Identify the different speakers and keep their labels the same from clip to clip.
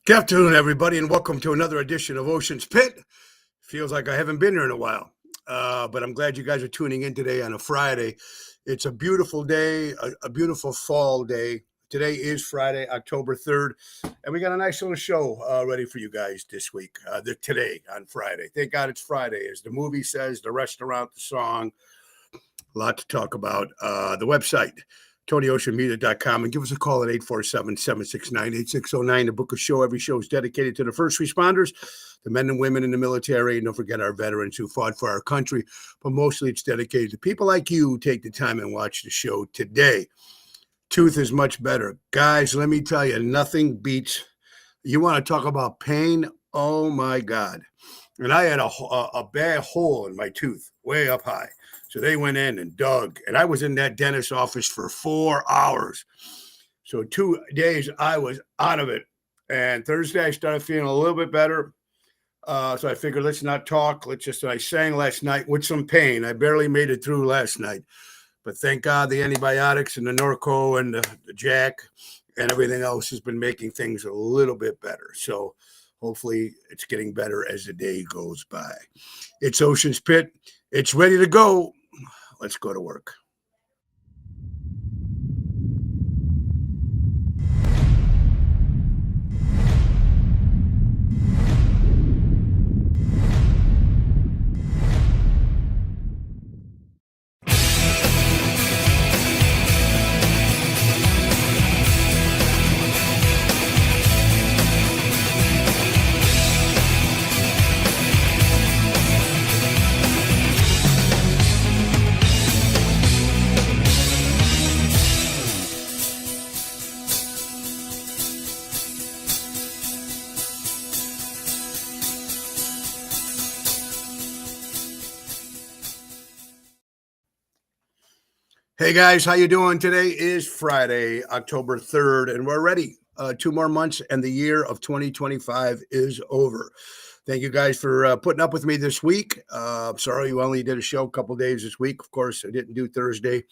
Speaker 1: Good afternoon, everybody, and welcome to another edition of Ocean's Pit. Feels like I haven't been here in a while, but I'm glad you guys are tuning in today on a Friday. It's a beautiful day, a beautiful fall day. Today is Friday, October 3rd, and we got a nice little show ready for you guys this week, today on Friday. Thank God it's Friday, as the movie says, the restaurant, the song, a lot to talk about. The website, TonyOceanMedia.com, and give us a call at 847-769-8609 to book a show. Every show is dedicated to the first responders, the men and women in the military, and don't forget our veterans who fought for our country, but mostly it's dedicated to people like you who take the time and watch the show today. Tooth is much better. Guys, let me tell you, nothing beats, you want to talk about pain? Oh my God. And I had a bad hole in my tooth, way up high. So they went in and dug, and I was in that dentist's office for 4 hours. So 2 days I was out of it. And Thursday I started feeling a little bit better. So I figured, let's not talk. I sang last night with some pain. I barely made it through last night. But thank God the antibiotics and the Norco and the Jack and everything else has been making things a little bit better. So hopefully it's getting better as the day goes by. It's Ocean's Pit. It's ready to go. Let's go to work. Hey guys, how you doing? Today is Friday, October 3rd, and we're ready. 2 more months and the year of 2025 is over. Thank you guys for putting up with me this week. Sorry we only did a show a couple days this week. Of course, I didn't do Thursday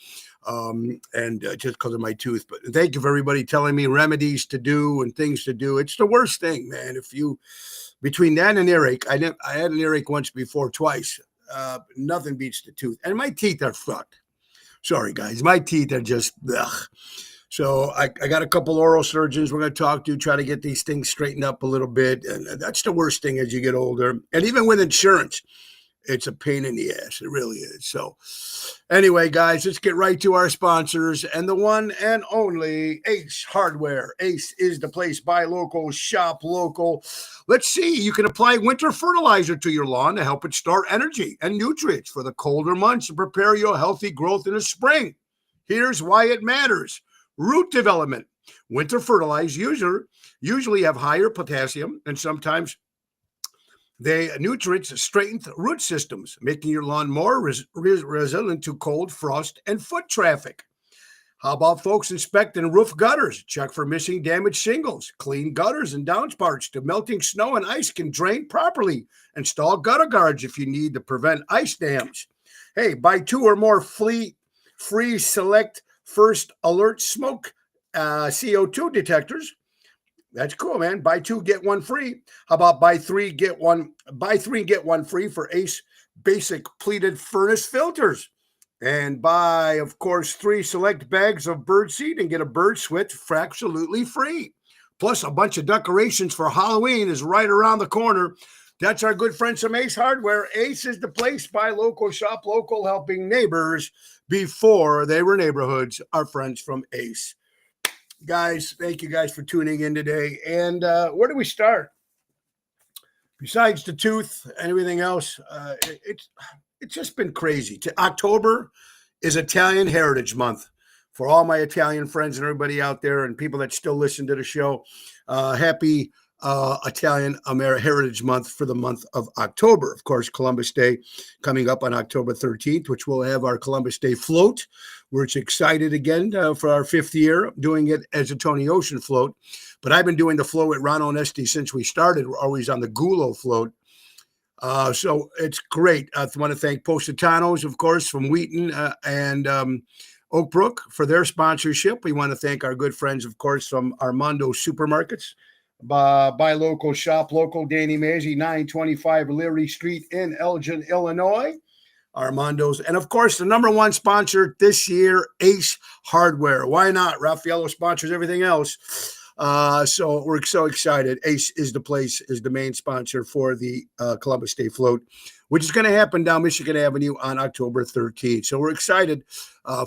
Speaker 1: and just because of my tooth. But thank you for everybody telling me remedies to do and things to do. It's the worst thing, man. Between that and earache, I had an earache once before, twice. Nothing beats the tooth. And my teeth are fucked. Sorry, guys. My teeth are just, ugh. So I got a couple oral surgeons we're going to talk to, try to get these things straightened up a little bit. And that's the worst thing as you get older. And even with insurance, it's a pain in the ass. It really is. So anyway, guys, let's get right to our sponsors. And the one and only Ace Hardware. Ace is the place. Buy local, shop local. Let's see. You can apply winter fertilizer to your lawn to help it store energy and nutrients for the colder months and prepare your healthy growth in the spring. Here's why it matters. Root development. Winter fertilizers usually have higher potassium, and sometimes nutrients straighten root systems, making your lawn more resilient to cold, frost, and foot traffic. How about folks inspecting roof gutters? Check for missing damaged shingles. Clean gutters and downspouts to melting snow and ice can drain properly. Install gutter guards if you need to prevent ice dams. Hey, buy 2 or more free select first alert smoke CO2 detectors. That's cool, man. Buy 2, get 1 free. How about buy 3, get 1 free for Ace basic pleated furnace filters. And buy, of course, 3 select bags of bird seed and get a bird switch for absolutely free. Plus, a bunch of decorations for Halloween is right around the corner. That's our good friends from Ace Hardware. Ace is the place. Buy local, shop local, helping neighbors before they were neighborhoods. Our friends from Ace. Guys, thank you guys for tuning in today. And where do we start? Besides the tooth and everything else, it's just been crazy. October is Italian Heritage Month. For all my Italian friends and everybody out there and people that still listen to the show, happy Italian Heritage Month for the month of October. Of course, Columbus Day coming up on October 13th, which we'll have our Columbus Day float. We're excited again for our 5th year doing it as a Tony Ocean float. But I've been doing the float with Ron Onesti since we started. We're always on the Gulo float. So it's great. I want to thank Positanos, of course, from Wheaton and Oak Brook for their sponsorship. We want to thank our good friends, of course, from Armando Supermarkets. Buy local, shop local. Danny Mazzi, 925 Leary Street in Elgin, Illinois. Armando's. And of course, the number one sponsor this year, Ace Hardware. Why not? Raffaello sponsors everything else. So we're so excited. Ace is the place, is the main sponsor for the Columbus Day Float, which is going to happen down Michigan Avenue on October 13th. So we're excited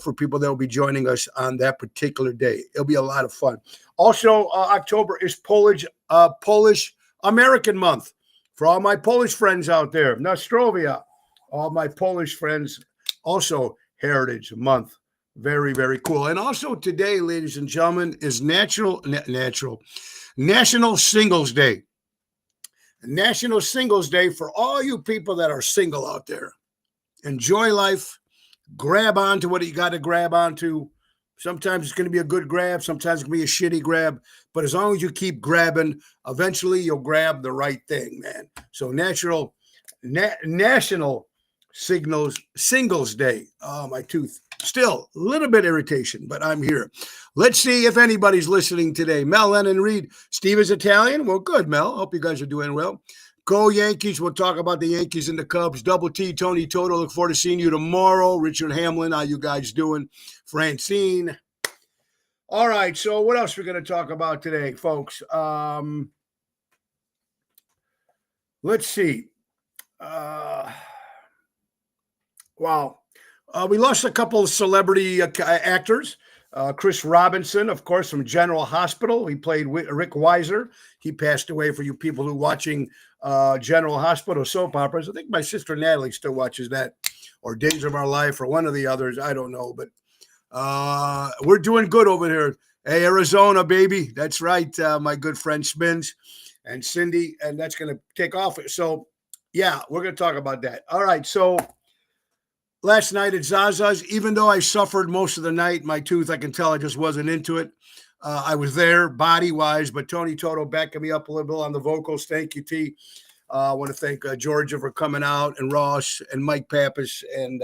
Speaker 1: for people that will be joining us on that particular day. It'll be a lot of fun. Also, October is Polish American Month. For all my Polish friends out there, Nostrovia, all my Polish friends, also Heritage Month. Very, very cool. And also today, ladies and gentlemen, is National Singles Day. National Singles Day for all you people that are single out there. Enjoy life. Grab onto what you got to grab onto. Sometimes it's going to be a good grab. Sometimes it's going to be a shitty grab. But as long as you keep grabbing, eventually you'll grab the right thing, man. So National Singles Day. Oh, my tooth. Still a little bit irritation, but I'm here. Let's see if anybody's listening today. Mel Lennon Reed. Steve is Italian. Well, good, Mel. Hope you guys are doing well. Go Yankees. We'll talk about the Yankees and the Cubs. Double T, Tony Toto. Look forward to seeing you tomorrow. Richard Hamlin. How you guys doing? Francine. All right. So what else we're going to talk about today, folks? Let's see. Wow. We lost a couple of celebrity actors. Chris Robinson, of course, from General Hospital. He played Rick Weiser. He passed away. For you people who are watching General Hospital soap operas, I think my sister Natalie still watches that, or Days of Our Life, or one of the others. I don't know, but we're doing good over here. Hey, Arizona, baby. That's right. My good friend Spins and Cindy, and that's going to take off. So, yeah, we're going to talk about that. All right, so last night at Zaza's, even though I suffered most of the night, my tooth, I can tell I just wasn't into it. I was there body-wise, but Tony Toto backing me up a little bit on the vocals. Thank you, T. I want to thank Georgia for coming out, and Ross and Mike Pappas and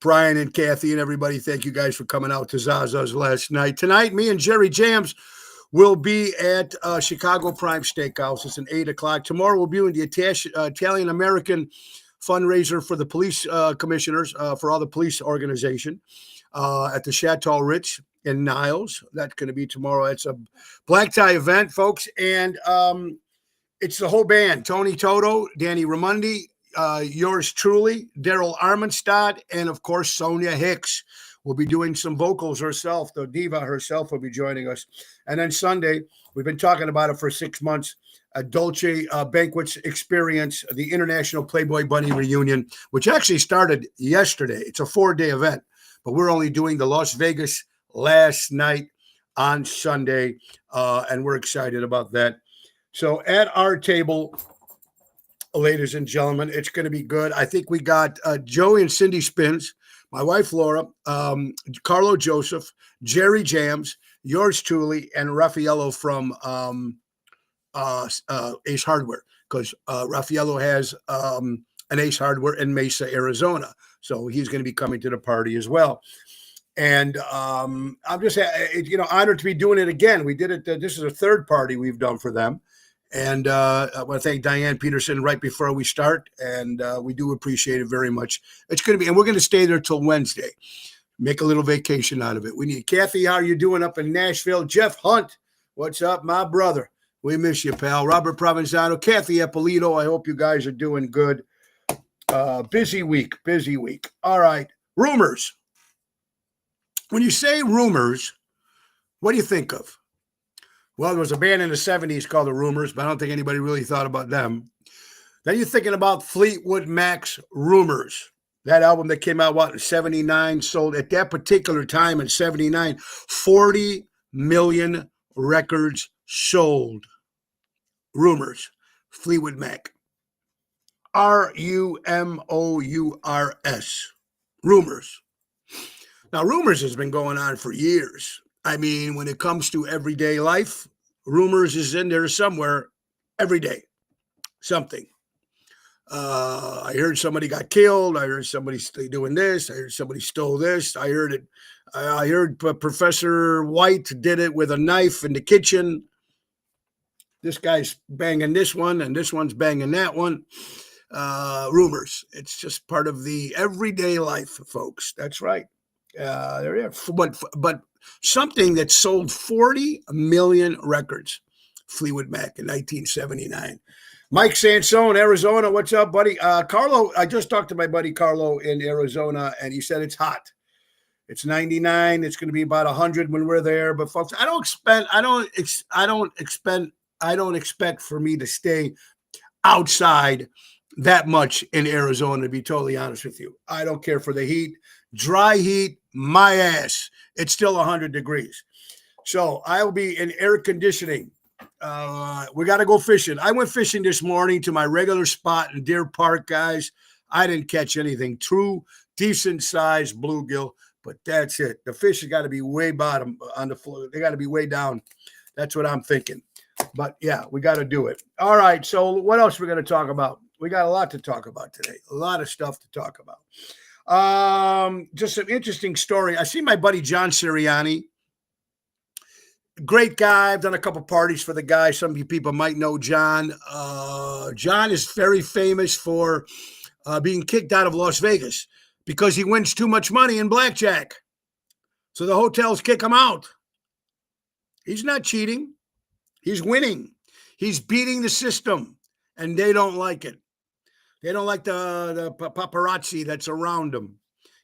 Speaker 1: Brian and Kathy and everybody. Thank you guys for coming out to Zaza's last night. Tonight, me and Jerry Jams will be at Chicago Prime Steakhouse. It's an 8 o'clock. Tomorrow we'll be doing the Italian-American fundraiser for the police commissioners, for all the police organization at the Chateau Ritz in Niles. That's going to be tomorrow. It's a black tie event, folks. And it's the whole band, Tony Toto, Danny Ramundi, yours truly, Daryl Armenstadt, and of course, Sonia Hicks will be doing some vocals herself. The diva herself will be joining us. And then Sunday, we've been talking about it for 6 months, a Dolce Banquets Experience, the International Playboy Bunny Reunion, which actually started yesterday. It's a 4-day event, but we're only doing the Las Vegas last night on Sunday, and we're excited about that. So at our table, ladies and gentlemen, it's going to be good. I think we got Joey and Cindy Spins, my wife Laura, Carlo Joseph, Jerry Jams, yours truly, and Raffaello from Ace Hardware, because Raffaello has an Ace Hardware in Mesa, Arizona. So he's going to be coming to the party as well. And I'm just, honored to be doing it again. We did it. This is a third party we've done for them. And I want to thank Diane Peterson right before we start. And we do appreciate it very much. It's going to be, and we're going to stay there till Wednesday. Make a little vacation out of it. We need Kathy. How are you doing up in Nashville? Jeff Hunt. What's up, my brother? We miss you, pal. Robert Provenzano, Kathy Eppolito. I hope you guys are doing good. Busy week. All right. Rumors. When you say rumors, what do you think of? Well, there was a band in the 70s called the Rumors, but I don't think anybody really thought about them. Then you're thinking about Fleetwood Mac's Rumors. That album that came out, in 79, sold at that particular time in 79, 40 million records sold. Rumors, Fleetwood Mac. Rumors. Rumors. Now, Rumors has been going on for years. I mean, when it comes to everyday life, Rumors is in there somewhere every day. Something. I heard somebody got killed. I heard somebody doing this. I heard somebody stole this. I heard Professor White did it with a knife in the kitchen. This guy's banging this one, and this one's banging that one. Rumors. It's just part of the everyday life, folks. That's right. There, but something that sold 40 million records. Fleetwood Mac in 1979. Mike Sansone, Arizona. What's up, buddy? Carlo, I just talked to my buddy Carlo in Arizona, and he said it's hot. It's 99. It's going to be about 100 when we're there. But folks, I don't expect for me to stay outside that much in Arizona, to be totally honest with you. I don't care for the heat. Dry heat, my ass. It's still 100 degrees. So I will be in air conditioning. We got to go fishing. I went fishing this morning to my regular spot in Deer Park, guys. I didn't catch anything. True, decent size bluegill, but that's it. The fish has got to be way bottom on the floor. They got to be way down. That's what I'm thinking. But yeah, we got to do it. All right. So what else we're going to talk about? We got a lot to talk about today. A lot of stuff to talk about. Just an interesting story. I see my buddy John Sirianni. Great guy. I've done a couple parties for the guy. Some of you people might know John. John is very famous for being kicked out of Las Vegas because he wins too much money in blackjack. So the hotels kick him out. He's not cheating. He's winning. He's beating the system, and they don't like it. They don't like the paparazzi that's around him.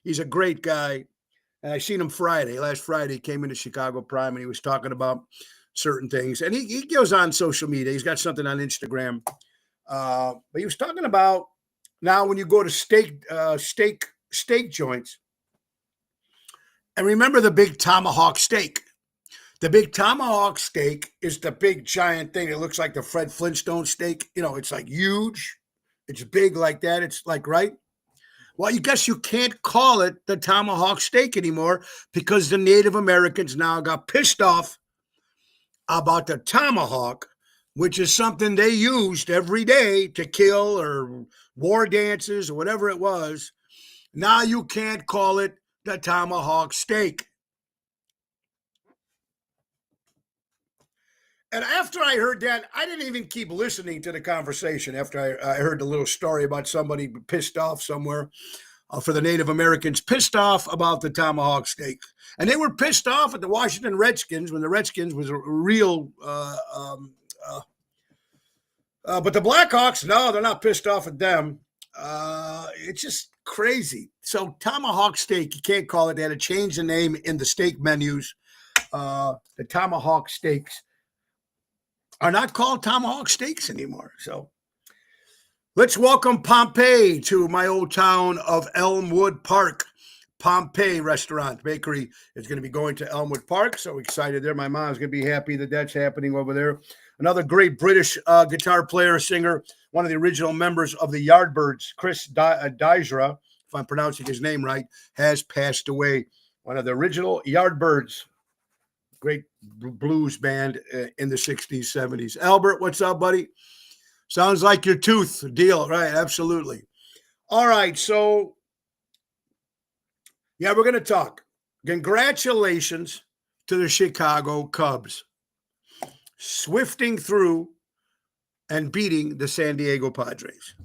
Speaker 1: He's a great guy. And I seen him last Friday, he came into Chicago Prime, and he was talking about certain things. And he goes on social media. He's got something on Instagram. But he was talking about now when you go to steak joints, and remember the big tomahawk steak. The big tomahawk steak is the big giant thing. It looks like the Fred Flintstone steak. You know, it's like huge. It's big like that. It's like, right? Well, you guess you can't call it the tomahawk steak anymore because the Native Americans now got pissed off about the tomahawk, which is something they used every day to kill or war dances or whatever it was. Now you can't call it the tomahawk steak. And after I heard that, I didn't even keep listening to the conversation after I heard the little story about somebody pissed off somewhere for the Native Americans, pissed off about the tomahawk steak. And they were pissed off at the Washington Redskins when the Redskins was a real but the Blackhawks, no, they're not pissed off at them. It's just crazy. So tomahawk steak, you can't call it. They had to change the name in the steak menus. The tomahawk steaks are not called tomahawk steaks anymore. So let's welcome Pompeii to my old town of Elmwood Park. Pompeii Restaurant Bakery is going to be going to Elmwood Park. So excited there. My mom's going to be happy that that's happening over there. Another great British guitar player, singer, one of the original members of the Yardbirds, Chris Dijkstra, if I'm pronouncing his name right, has passed away. One of the original Yardbirds. Great blues band in the 60s, 70s. Albert, what's up, buddy? Sounds like your tooth deal, right? Absolutely. All right, so, yeah, we're going to talk. Congratulations to the Chicago Cubs. Swifting through and beating the San Diego Padres.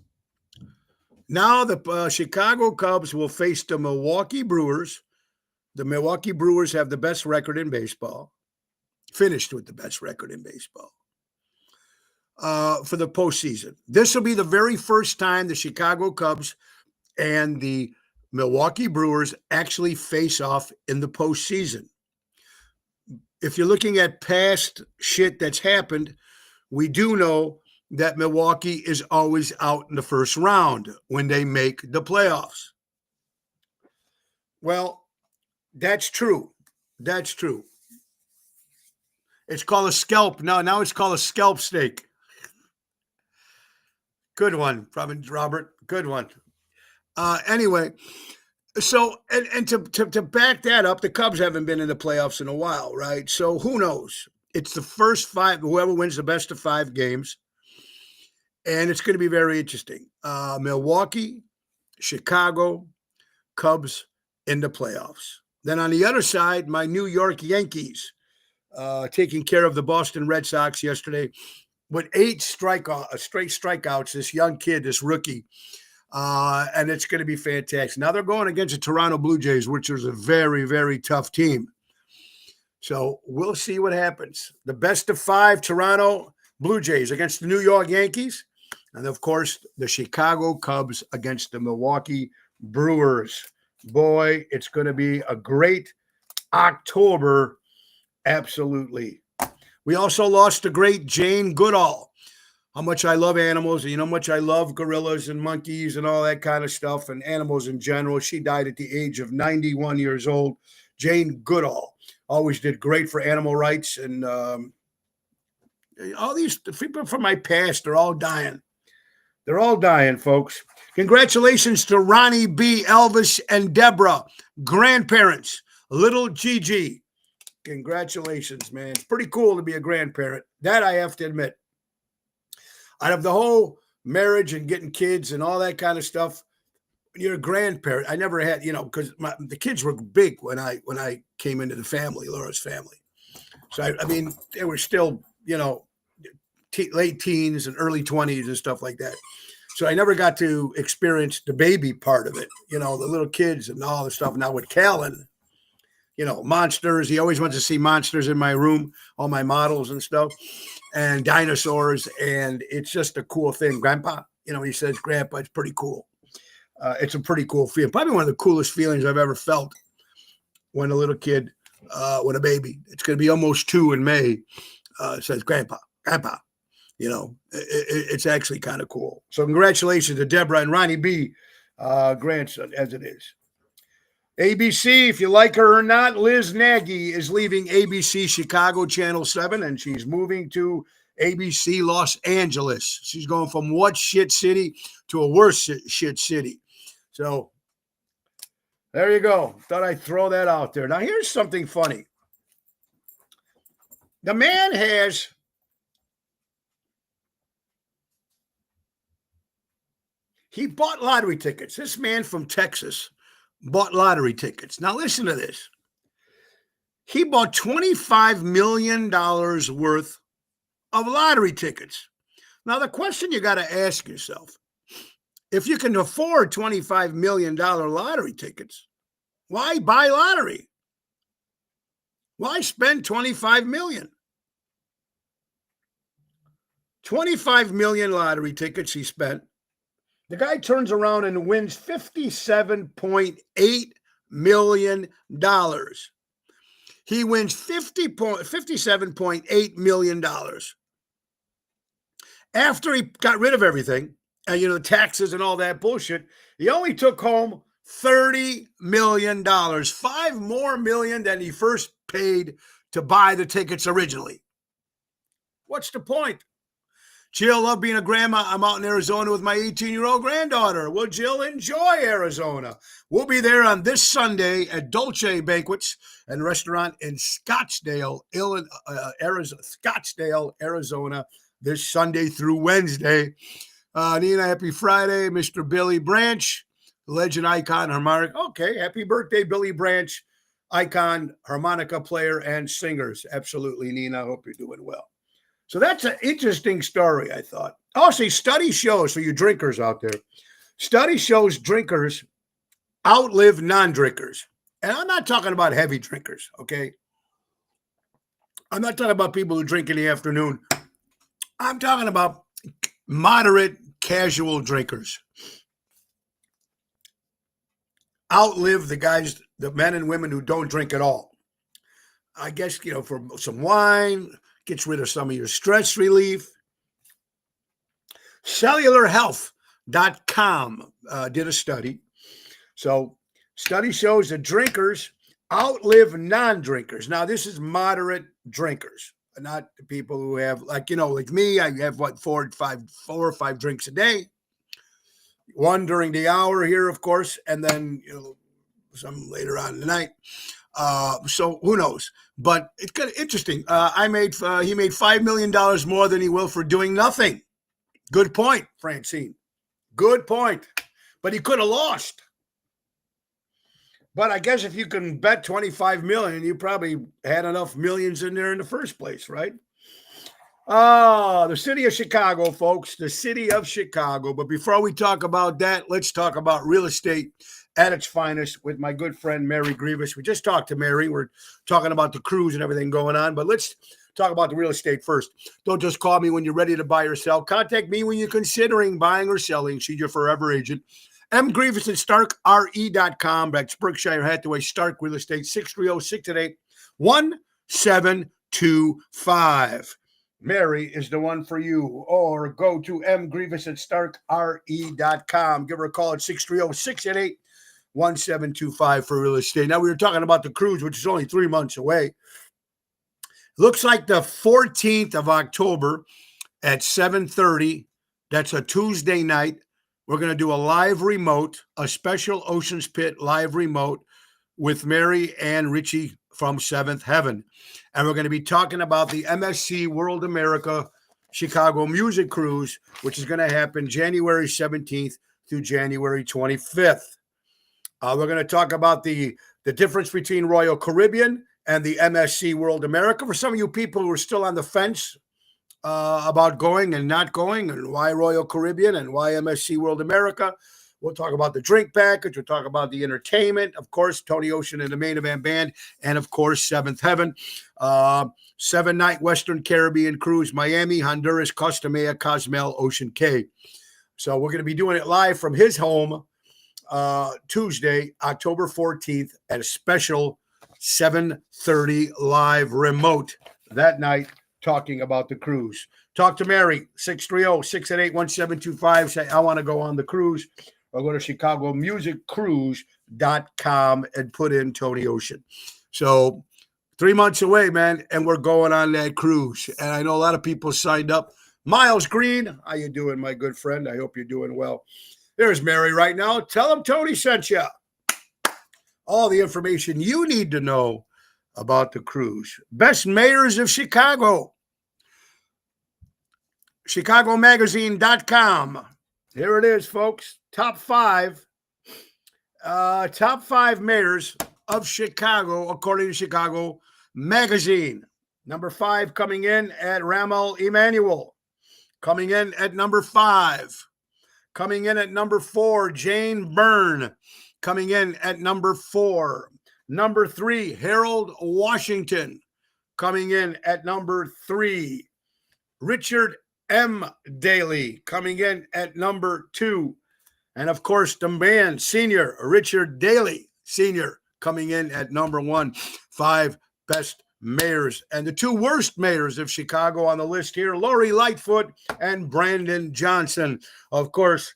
Speaker 1: Now the Chicago Cubs will face the Milwaukee Brewers. The Milwaukee Brewers have the best record in baseball, finished with the best record in baseball for the postseason. This will be the very first time the Chicago Cubs and the Milwaukee Brewers actually face off in the postseason. If you're looking at past shit that's happened, we do know that Milwaukee is always out in the first round when they make the playoffs. Well, that's true. That's true. It's called a scalp. Now it's called a scalp steak. Good one, Robert. Good one. Anyway, so and to back that up, the Cubs haven't been in the playoffs in a while, right? So who knows? It's the first five. Whoever wins the best of 5 games, and it's going to be very interesting. Milwaukee, Chicago, Cubs in the playoffs. Then on the other side, my New York Yankees taking care of the Boston Red Sox yesterday. with 8 straight strikeouts. This young kid, this rookie, and it's going to be fantastic. Now they're going against the Toronto Blue Jays, which is a very, very tough team. So we'll see what happens. The best of 5 Toronto Blue Jays against the New York Yankees. And, of course, the Chicago Cubs against the Milwaukee Brewers. Boy, it's going to be a great October. Absolutely. We also lost the great Jane Goodall. How much I love animals, and how much I love gorillas and monkeys and all that kind of stuff, and animals in general. She died at the age of 91 years old. Jane Goodall always did great for animal rights, and all these people from my past are all dying. They're all dying, folks. Congratulations to Ronnie B., Elvis, and Deborah, grandparents, little Gigi. Congratulations, man. It's pretty cool to be a grandparent. That I have to admit. Out of the whole marriage and getting kids and all that kind of stuff, you're a grandparent. I never had, because the kids were big when I came into the family, Laura's family. So, I mean, they were still, late teens and early 20s and stuff like that. So I never got to experience the baby part of it, the little kids and all the stuff. Now with Callan, monsters. He always wants to see monsters in my room, all my models and stuff, and dinosaurs. And it's just a cool thing. Grandpa, he says, Grandpa, it's pretty cool. It's a pretty cool feeling. Probably one of the coolest feelings I've ever felt when a little kid, when a baby, it's going to be almost 2 in May, says, Grandpa. It's actually kind of cool. So congratulations to Deborah and Ronnie B., grandson, as it is. ABC, if you like her or not, Liz Nagy is leaving ABC Chicago Channel 7, and she's moving to ABC Los Angeles. She's going from what shit city to a worse shit city. So there you go. Thought I'd throw that out there. Now, here's something funny. The man he bought lottery tickets. This man from Texas bought lottery tickets. Now, listen to this. He bought $25 million worth of lottery tickets. Now, the question you got to ask yourself, if you can afford $25 million lottery tickets, why buy lottery? Why spend $25 million? 25 million lottery tickets he spent. The guy turns around and wins $57.8 million. He wins $57.8 million. After he got rid of everything, and the taxes and all that bullshit, he only took home $30 million, $5 more million than he first paid to buy the tickets originally. What's the point? Jill, love being a grandma. I'm out in Arizona with my 18-year-old granddaughter. Well, Jill, enjoy Arizona. We'll be there on this Sunday at Dolce Banquets and Restaurant in Scottsdale, Arizona, this Sunday through Wednesday. Nina, happy Friday. Mr. Billy Branch, legend icon harmonica. Okay, happy birthday, Billy Branch, icon harmonica player and singers. Absolutely, Nina. I hope you're doing well. So that's an interesting story, I thought. Also, study shows, for you drinkers out there, study shows drinkers outlive non-drinkers. And I'm not talking about heavy drinkers, okay? I'm not talking about people who drink in the afternoon. I'm talking about moderate, casual drinkers. Outlive the guys, the men and women who don't drink at all. I guess, for some wine, gets rid of some of your stress relief. Cellularhealth.com did a study. So study shows that drinkers outlive non-drinkers. Now, this is moderate drinkers, not the people who have, like me, I have 4 or 5 drinks a day. One during the hour here, of course, and then, some later on in the night. So who knows? But it's kind of interesting. He made $5 million more than he will for doing nothing. Good point, Francine. Good point. But he could have lost. But I guess if you can bet 25 million, you probably had enough millions in there in the first place, right? Oh, the city of Chicago, folks, the city of Chicago. But before we talk about that, let's talk about real estate at its finest with my good friend, Mary Grievous. We just talked to Mary. We're talking about the cruise and everything going on, but let's talk about the real estate first. Don't just call me when you're ready to buy or sell. Contact me when you're considering buying or selling. She's your forever agent. M. Grievous at StarkRE.com. That's Berkshire Hathaway Stark Real Estate, 630-688-1725. Mary is the one for you. Or go to M. Grievous at StarkRE.com. Give her a call at 630-688-1725 for real estate. Now, we were talking about the cruise, which is only 3 months away. Looks like the 14th of October at 7:30. That's a Tuesday night. We're going to do a live remote, a special Ocean's Pit live remote with Mary and Richie from Seventh Heaven. And we're going to be talking about the MSC World America Chicago Music Cruise, which is going to happen January 17th through January 25th. We're going to talk about the difference between Royal Caribbean and the MSC World America. For some of you people who are still on the fence about going and not going, and why Royal Caribbean and why MSC World America, we'll talk about the drink package. We'll talk about the entertainment. Of course, Tony Ocean and the Main Event Band. And, of course, Seventh Heaven. 7-night Western Caribbean cruise, Miami, Honduras, Costa Maya, Cozumel, Ocean Cay. So we're going to be doing it live from his home Tuesday, October 14th at a special 7:30 live remote that night, talking about the cruise. Talk to Mary, 630-688-1725. Say, I want to go on the cruise. Or go to ChicagoMusicCruise.com and put in Tony Ocean. So 3 months away, man, and we're going on that cruise. And I know a lot of people signed up. Miles Green, how you doing, my good friend? I hope you're doing well. There's Mary right now. Tell him Tony sent you. All the information you need to know about the cruise. Best mayors of Chicago. ChicagoMagazine.com. Here it is, folks. Top five mayors of Chicago, according to Chicago Magazine. Number 5 coming in at Ramal Emanuel. Coming in at number 5. Coming in at number 4, Jane Byrne. Coming in at number 4. Number 3, Harold Washington. Coming in at number 3. Richard M. Daley. Coming in at number 2. And, of course, the man, Senior, Richard Daley, Senior, coming in at number 1. 5 best mayors. And the 2 worst mayors of Chicago on the list here, Lori Lightfoot and Brandon Johnson. Of course,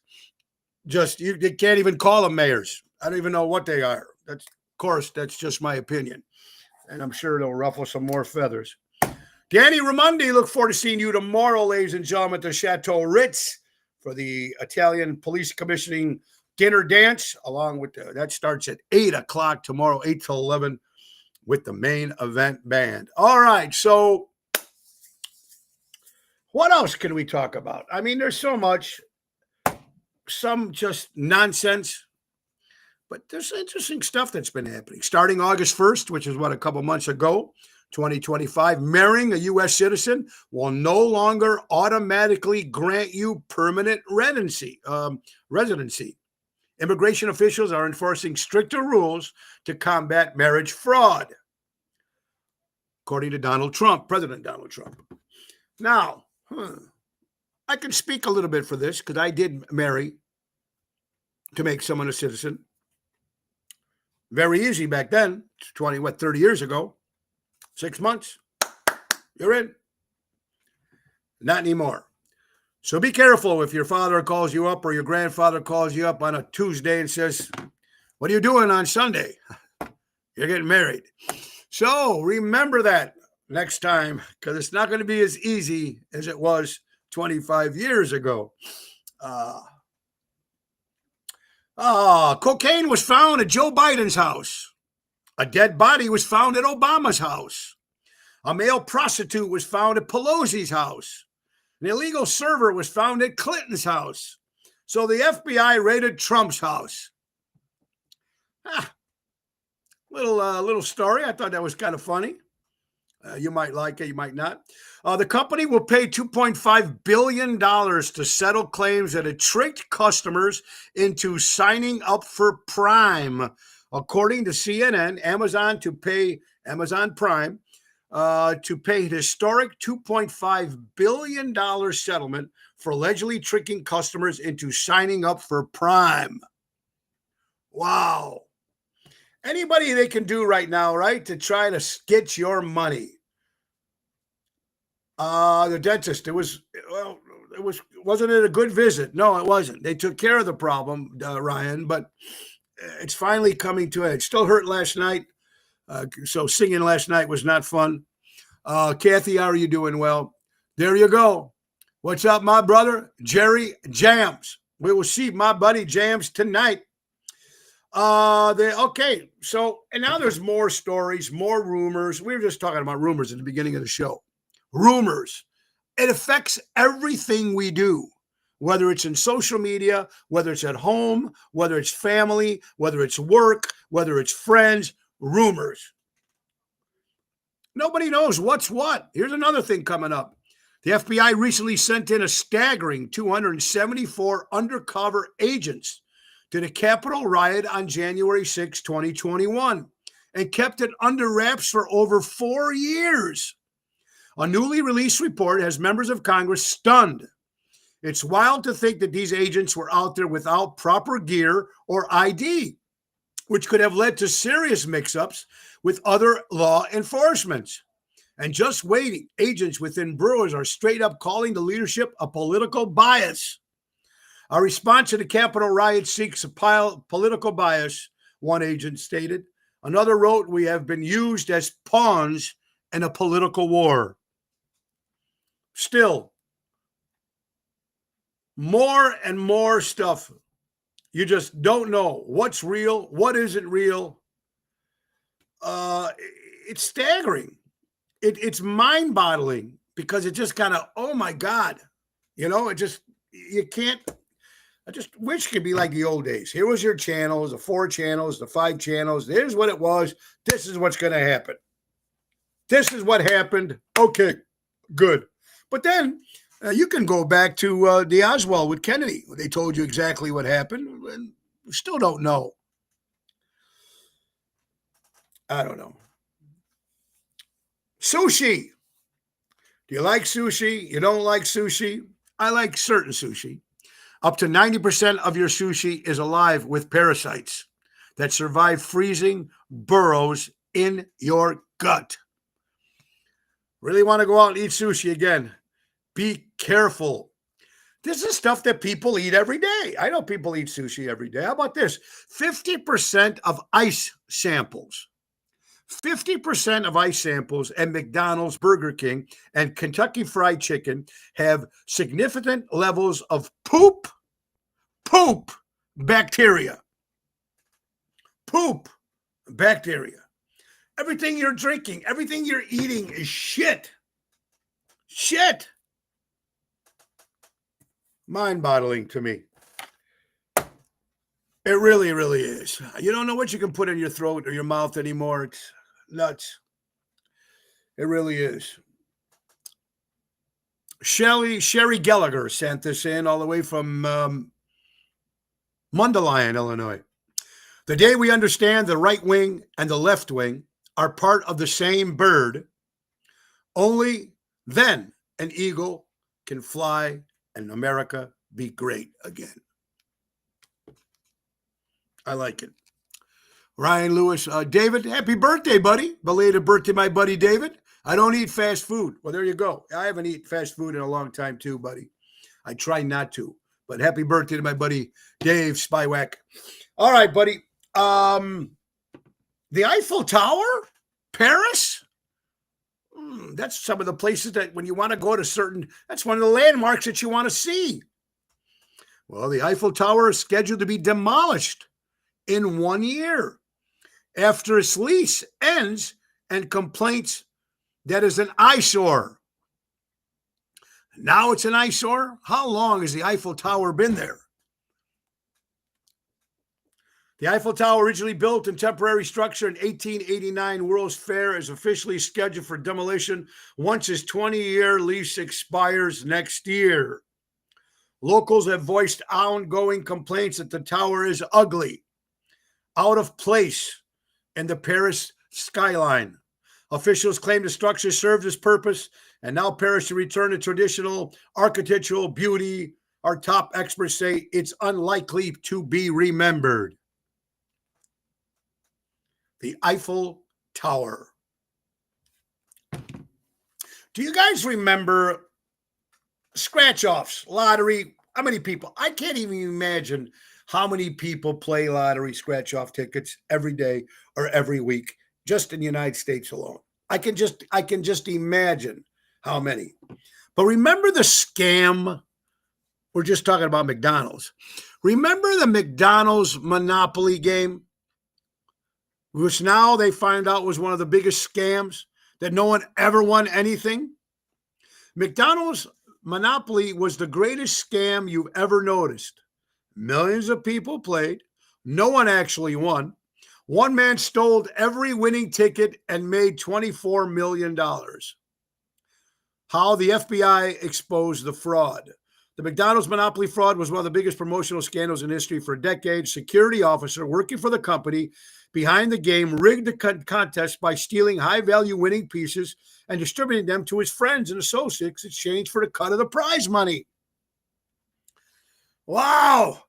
Speaker 1: you can't even call them mayors. I don't even know what they are. Of course, that's just my opinion. And I'm sure it'll ruffle some more feathers. Danny Raimondi, look forward to seeing you tomorrow, ladies and gentlemen, at the Chateau Ritz for the Italian Police Commissioning Dinner Dance, along with that starts at 8 o'clock tomorrow, 8 till 11, with the Main Event Band. All right, so what else can we talk about? I mean, there's so much, some just nonsense, but there's interesting stuff that's been happening. Starting August 1st, which is a couple months ago, 2025, marrying a U.S. citizen will no longer automatically grant you permanent residency. Immigration officials are enforcing stricter rules to combat marriage fraud, according to President Donald Trump. Now, I can speak a little bit for this because I did marry to make someone a citizen. Very easy back then, 30 years ago. 6 months, you're in. Not anymore. So be careful if your father calls you up or your grandfather calls you up on a Tuesday and says, what are you doing on Sunday? You're getting married. So remember that next time, because it's not going to be as easy as it was 25 years ago. Cocaine was found at Joe Biden's house. A dead body was found at Obama's house. A male prostitute was found at Pelosi's house. An illegal server was found at Clinton's house. So the FBI raided Trump's house. Little story. I thought that was kind of funny. You might like it, you might not. The company will pay $2.5 billion to settle claims that it tricked customers into signing up for Prime. According to CNN, Amazon Prime to pay an historic $2.5 billion settlement for allegedly tricking customers into signing up for Prime. Wow. Anybody they can do right now, right, to try to get your money. The dentist, wasn't it a good visit? No, it wasn't. They took care of the problem, Ryan, but it's finally coming to it. Still hurt last night. So singing last night was not fun. Kathy, how are you doing? Well, there you go. What's up, my brother? Jerry Jams. We will see my buddy Jams tonight. Okay. So, and now there's more stories, more rumors. We were just talking about rumors at the beginning of the show. Rumors. It affects everything we do, whether it's in social media, whether it's at home, whether it's family, whether it's work, whether it's friends. Rumors. Nobody knows what's what. Here's another thing coming up. The FBI recently sent in a staggering 274 undercover agents to the Capitol riot on January 6, 2021, and kept it under wraps for over 4 years. A newly released report has members of Congress stunned. It's wild to think that these agents were out there without proper gear or ID, which could have led to serious mix-ups with other law enforcement. And just waiting, agents within boroughs are straight up calling the leadership a political bias. Our response to the Capitol riot seeks a political bias, one agent stated. Another wrote, we have been used as pawns in a political war. Still, more and more stuff. You just don't know what's real, what isn't real. It's staggering. It's mind-boggling because it just kind of, oh my God, you can't. I just wish it could be like the old days. Here was your channels, the 4 channels, the 5 channels. Here's what it was. This is what's going to happen. This is what happened. Okay, good. But then you can go back to the Oswald with Kennedy. They told you exactly what happened, and we still don't know. I don't know. Sushi. Do you like sushi? You don't like sushi? I like certain sushi. Up to 90% of your sushi is alive with parasites that survive freezing burrows in your gut. Really want to go out and eat sushi again? Be careful. This is stuff that people eat every day. I know people eat sushi every day. How about this? 50% of ice samples. 50% of ice samples at McDonald's, Burger King, and Kentucky Fried Chicken have significant levels of poop bacteria. Poop bacteria. Everything you're drinking, everything you're eating is shit. Shit. Mind-boggling to me. It really, really is. You don't know what you can put in your throat or your mouth anymore. It's nuts. It really is. Sherry Gallagher sent this in all the way from Mundelein, Illinois. The day we understand the right wing and the left wing are part of the same bird, only then an eagle can fly and America be great again. I like it. Ryan Lewis, David, happy birthday, buddy. Belated birthday, my buddy David. I don't eat fast food. Well, there you go. I haven't eaten fast food in a long time too, buddy. I try not to. But happy birthday to my buddy Dave Spywak. All right, buddy. The Eiffel Tower, Paris. That's some of the places that when you want to go to that's one of the landmarks that you want to see. Well, the Eiffel Tower is scheduled to be demolished in 1 year after its lease ends and complaints that is an eyesore. Now it's an eyesore? How long has the Eiffel Tower been there? The Eiffel Tower, originally built in temporary structure in 1889, World's Fair, is officially scheduled for demolition once its 20-year lease expires next year. Locals have voiced ongoing complaints that the tower is ugly, out of place in the Paris skyline. Officials claim the structure served its purpose, and now Paris should return to traditional architectural beauty. Our top experts say it's unlikely to be remembered. The Eiffel Tower. Do you guys remember scratch-offs, lottery? How many people? I can't even imagine how many people play lottery scratch-off tickets every day or every week, just in the United States alone. I can just imagine how many. But remember the scam? We're just talking about McDonald's. Remember the McDonald's Monopoly game? Which now they find out was one of the biggest scams, that no one ever won anything. McDonald's Monopoly was the greatest scam you've ever noticed. Millions of people played. No one actually won. One man stole every winning ticket and made $24 million. How the FBI exposed the fraud. The McDonald's Monopoly fraud was one of the biggest promotional scandals in history for decades. Security officer working for the company behind the game rigged the contest by stealing high-value winning pieces and distributing them to his friends and associates in exchange for the cut of the prize money. Wow!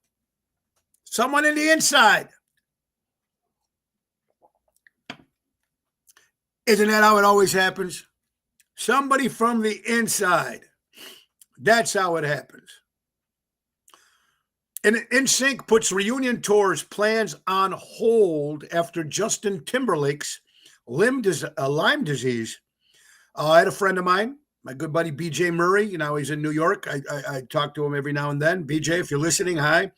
Speaker 1: Someone in the inside. Isn't that how it always happens? Somebody from the inside. That's how it happens. And NSYNC puts reunion tours plans on hold after Justin Timberlake's Lyme disease. I had a friend of mine, my good buddy BJ Murray. He's in New York. I talk to him every now and then. BJ, if you're listening, hi.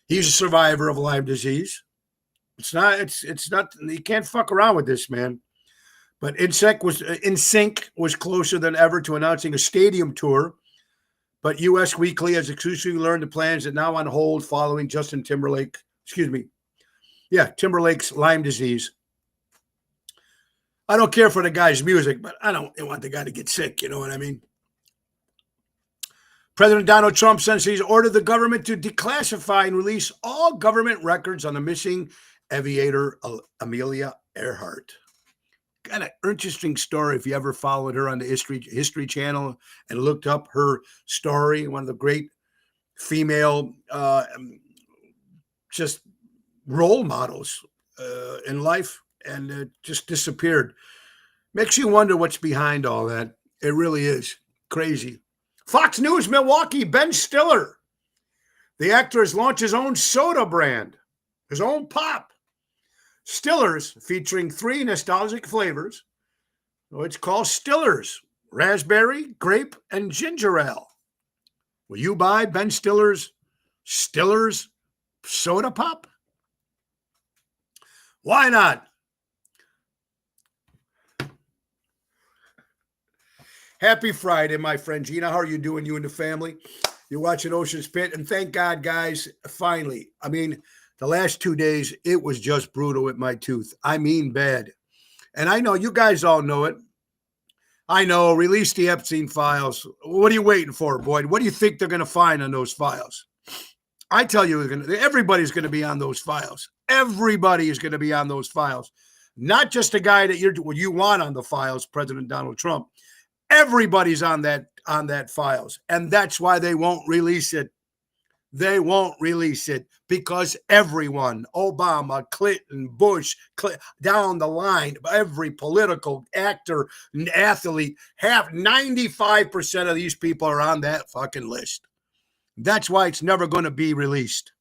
Speaker 1: He's a survivor of Lyme disease. It's not. You can't fuck around with this, man. But NSYNC was closer than ever to announcing a stadium tour. But US Weekly has exclusively learned the plans are now on hold following Timberlake's Lyme disease. I don't care for the guy's music, but I don't want the guy to get sick. You know what I mean? President Donald Trump says he's ordered the government to declassify and release all government records on the missing aviator Amelia Earhart. Kind of interesting story if you ever followed her on the History Channel and looked up her story. One of the great female just role models in life, and it just disappeared. Makes you wonder what's behind all that. It really is crazy. Fox News Milwaukee, Ben Stiller. The actor has launched his own soda brand, his own pop. Stiller's, featuring 3 nostalgic flavors. It's called Stiller's, raspberry, grape, and ginger ale. Will you buy Ben Stiller's soda pop? Why not? Happy Friday, my friend Gina. How are you doing, you and the family? You're watching Ocean's Pit, and thank God, guys, finally. The last 2 days, it was just brutal with my tooth. I mean bad. And I know you guys all know it. I know, release the Epstein files. What are you waiting for, Boyd? What do you think they're going to find on those files? I tell you, everybody's going to be on those files. Everybody is going to be on those files. Not just the guy that you want on the files, President Donald Trump. Everybody's on that files. And that's why they won't release it. They won't release it because everyone, Obama, Clinton, Bush, down the line, every political actor and athlete, 95% of these people are on that fucking list. That's why it's never going to be released.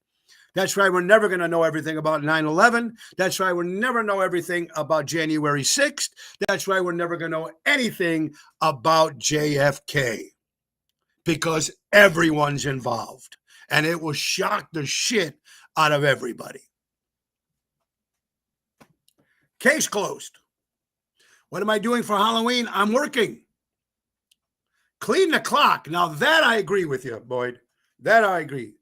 Speaker 1: That's why we're never going to know everything about 9/11. That's why we'll never know everything about January 6th. That's why we're never going to know anything about JFK, because everyone's involved. And it will shock the shit out of everybody. Case closed. What am I doing for Halloween? I'm working. Clean the clock. Now that I agree with you, Boyd. That I agree.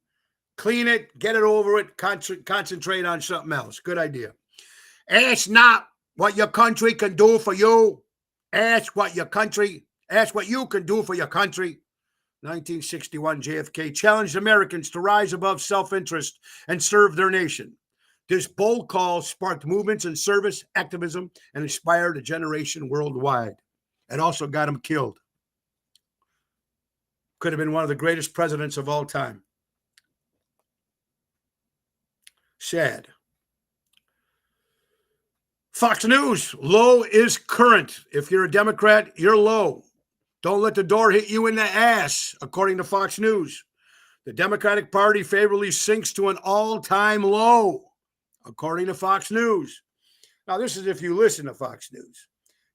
Speaker 1: Clean it, get it over it, concentrate on something else. Good idea. Ask not what your country can do for you. Ask what you can do for your country. 1961, JFK challenged Americans to rise above self-interest and serve their nation. This bold call sparked movements in service, activism, and inspired a generation worldwide. It also got him killed. Could have been one of the greatest presidents of all time. Sad. Fox News, low is current. If you're a Democrat, you're low. Don't let the door hit you in the ass, according to Fox News. The Democratic Party favorably sinks to an all-time low, according to Fox News. Now, this is if you listen to Fox News.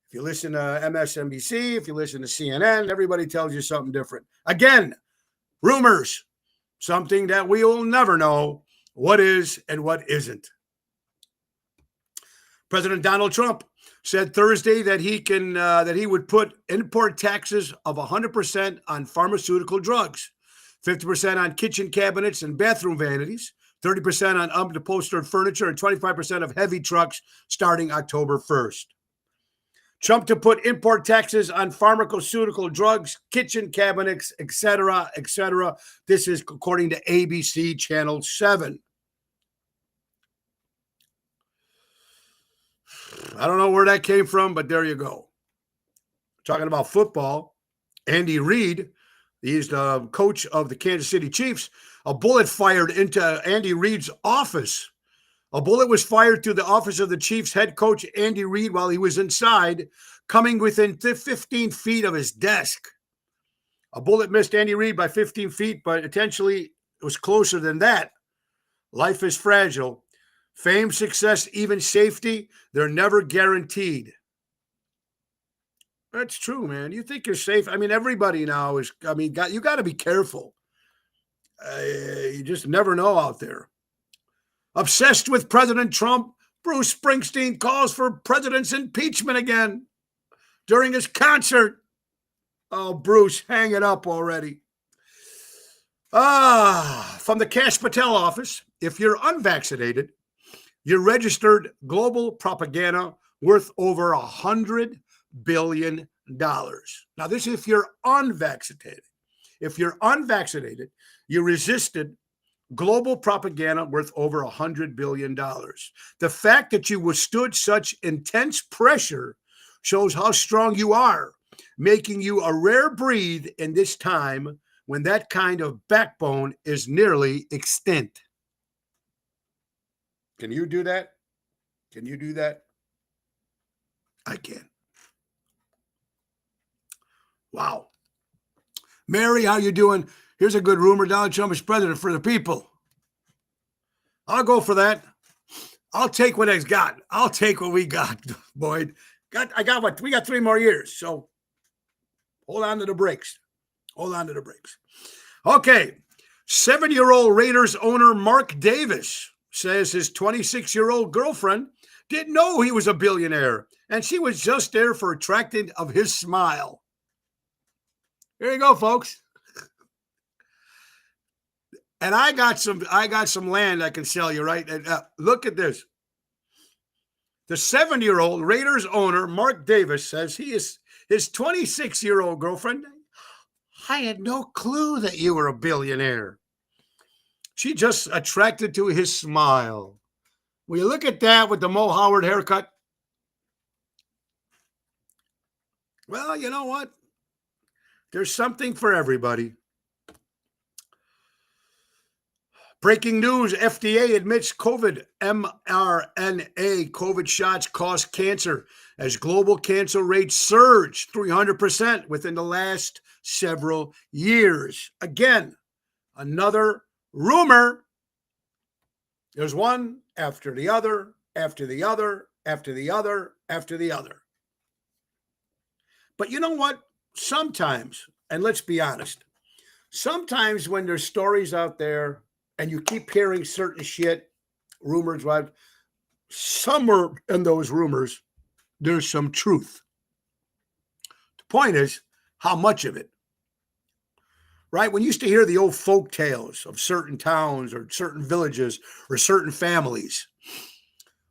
Speaker 1: If you listen to MSNBC, if you listen to CNN, everybody tells you something different. Again, rumors, something that we will never know what is and what isn't. President Donald Trump said Thursday that he would put import taxes of 100% on pharmaceutical drugs, 50% on kitchen cabinets and bathroom vanities, 30% on upholstered furniture, and 25% of heavy trucks starting October 1st. Trump to put import taxes on pharmaceutical drugs, kitchen cabinets, etc., etc. This is according to ABC Channel 7. I don't know where that came from, but there you go. Talking about football, Andy Reid, he's the coach of the Kansas City Chiefs. A bullet fired into Andy Reid's office. A bullet was fired to the office of the Chiefs head coach, Andy Reid, while he was inside, coming within 15 feet of his desk. A bullet missed Andy Reid by 15 feet, but potentially it was closer than that. Life is fragile. Fame, success, even safety, they're never guaranteed. That's true, man. You think you're safe. I mean, everybody now is, you got to be careful. You just never know out there. Obsessed with President Trump, Bruce Springsteen calls for president's impeachment again during his concert. Oh, Bruce, hang it up already. From the Kash Patel office, if you're unvaccinated, you're registered global propaganda worth over $100 billion. Now, this is if you're unvaccinated. If you're unvaccinated, you resisted global propaganda worth over $100 billion. The fact that you withstood such intense pressure shows how strong you are, making you a rare breed in this time when that kind of backbone is nearly extinct. Can you do that? Can you do that? I can. Wow. Mary, how you doing? Here's a good rumor. Donald Trump is president for the people. I'll go for that. I'll take what he's got. I'll take what we got, Boyd. We got 3 more years. So hold on to the brakes. Hold on to the brakes. Okay. 7-year-old Raiders owner Mark Davis says his 26-year-old girlfriend didn't know he was a billionaire, and she was just there for attraction of his smile. Here you go, folks. And I got some land I can sell you, right? And, look at this. The 7-year-old Raiders owner Mark Davis says his 26-year-old girlfriend, I had no clue that you were a billionaire. She just attracted to his smile. Will you look at that with the Mo Howard haircut? Well, you know what? There's something for everybody. Breaking news, FDA admits mRNA COVID shots cause cancer as global cancer rates surge 300% within the last several years. Again, another rumor. There's one after the other, after the other, after the other, after the other. But you know what? Sometimes, and let's be honest, sometimes when there's stories out there and you keep hearing certain shit, rumors, right? Somewhere in those rumors, there's some truth. The point is, how much of it? right? When you used to hear the old folk tales of certain towns or certain villages or certain families,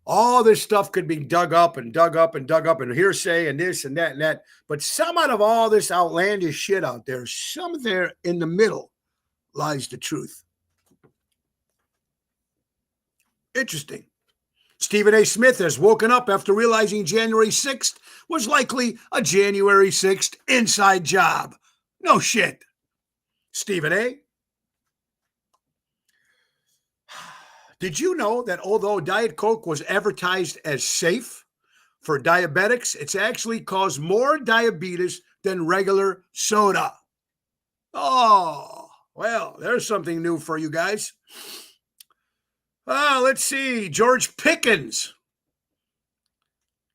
Speaker 1: all this stuff could be dug up and dug up and dug up and hearsay and this and that and that. But some out of all this outlandish shit out there, some there in the middle lies the truth. Interesting. Stephen A. Smith has woken up after realizing January 6th was likely a January 6th inside job. No shit. Stephen A. Did you know that although Diet Coke was advertised as safe for diabetics, it's actually caused more diabetes than regular soda? Oh, well, there's something new for you guys. Let's see. George Pickens.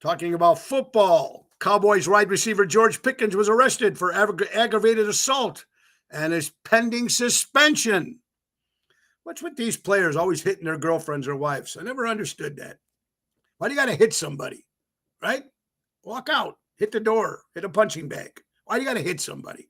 Speaker 1: Talking about football. Cowboys wide receiver George Pickens was arrested for aggravated assault and is pending suspension. What's with these players always hitting their girlfriends or wives? I never understood that. Why do you got to hit somebody, right? Walk out, hit the door, hit a punching bag. Why do you got to hit somebody?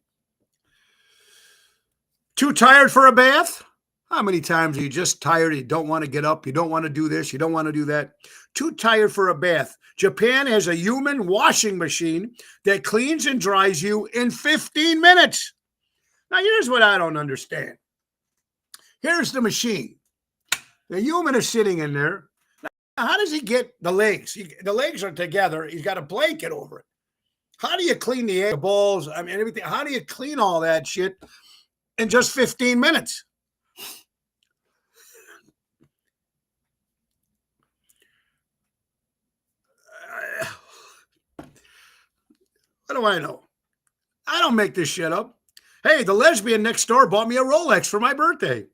Speaker 1: Too tired for a bath? How many times are you just tired? You don't want to get up. You don't want to do this. You don't want to do that. Too tired for a bath. Japan has a human washing machine that cleans and dries you in 15 minutes. Now, here's what I don't understand. Here's the machine. The human is sitting in there. Now, how does he get the legs? The legs are together. He's got a blanket over it. How do you clean the balls? I mean, everything. How do you clean all that shit in just 15 minutes? What do I know? I don't make this shit up. Hey, the lesbian next door bought me a Rolex for my birthday.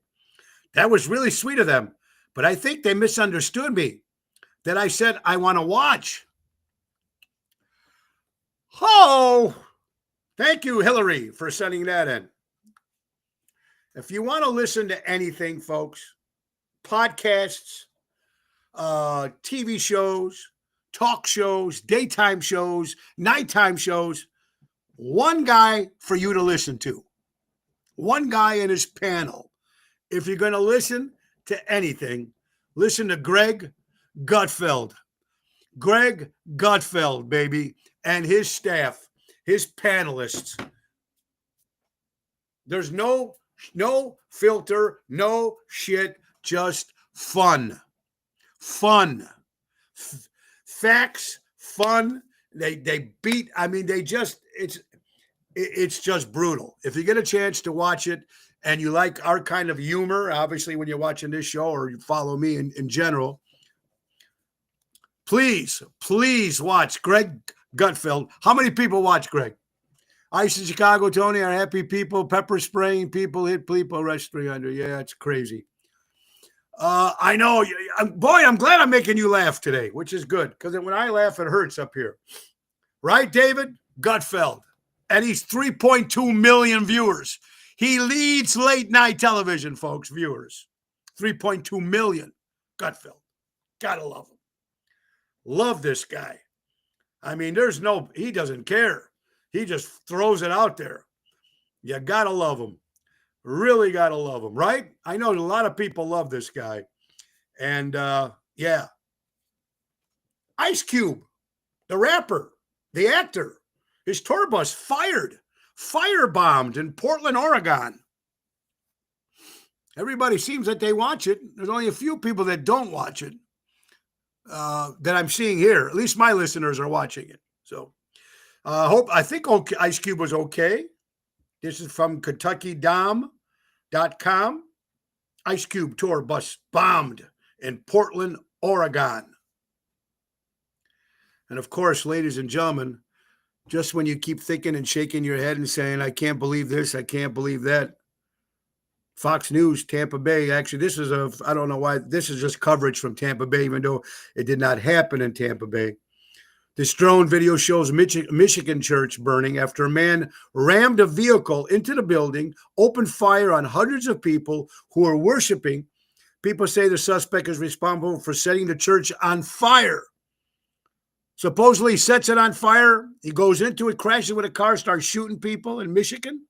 Speaker 1: That was really sweet of them. But I think they misunderstood me. That I said, I want to watch. Oh, thank you, Hillary, for sending that in. If you want to listen to anything, folks, podcasts, TV shows, talk shows, daytime shows, nighttime shows, one guy for you to listen to. One guy in his panel. If you're going to listen to anything, listen to Greg Gutfeld. Greg Gutfeld, baby, and his staff, his panelists. There's no filter, no shit, just fun. Fun. Facts, fun. They beat, I mean, it's just brutal. If you get a chance to watch it and you like our kind of humor, obviously when you're watching this show or you follow me in general, please watch Greg Gutfeld. How many people watch Greg? Ice in Chicago, Tony, are happy people, pepper spraying people, hit people, arrest 300. Yeah, it's crazy. I know. Boy, I'm glad I'm making you laugh today, which is good because when I laugh, it hurts up here. Right, David? Gutfeld. And he's 3.2 million viewers. He leads late night television, folks, viewers. 3.2 million. Gutfeld. Gotta love him. Love this guy. I mean, he doesn't care. He just throws it out there. You gotta love him. Really gotta love him, right? I know a lot of people love this guy. And yeah. Ice Cube, the rapper, the actor, his tour bus firebombed in Portland, Oregon. Everybody seems that they watch it. There's only a few people that don't watch it that I'm seeing here. At least my listeners are watching it. So I think Ice Cube was okay. This is from KentuckyDom.com. Ice Cube tour bus bombed in Portland, Oregon. And of course, ladies and gentlemen, just when you keep thinking and shaking your head and saying, I can't believe this, I can't believe that, Fox News, Tampa Bay. Actually, I don't know why, this is just coverage from Tampa Bay, even though it did not happen in Tampa Bay. This drone video shows Michigan church burning after a man rammed a vehicle into the building, opened fire on hundreds of people who were worshiping. People say the suspect is responsible for setting the church on fire. Supposedly he sets it on fire. He goes into it, crashes with a car, starts shooting people in Michigan.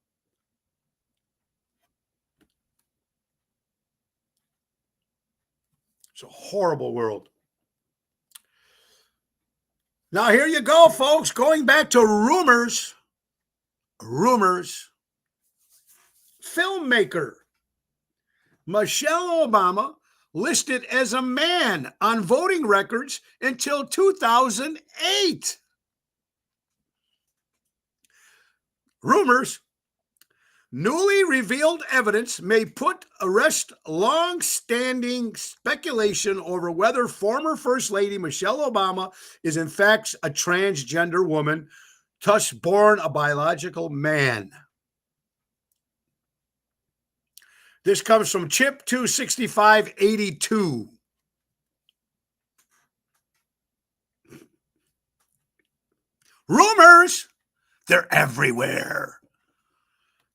Speaker 1: It's a horrible world. Now, here you go, folks. Going back to rumors. Filmmaker Michelle Obama listed as a man on voting records until 2008. Rumors. Newly revealed evidence may put arrest long-standing speculation over whether former First Lady Michelle Obama is in fact a transgender woman, thus born a biological man. This comes from Chip 26582. Rumors, they're everywhere.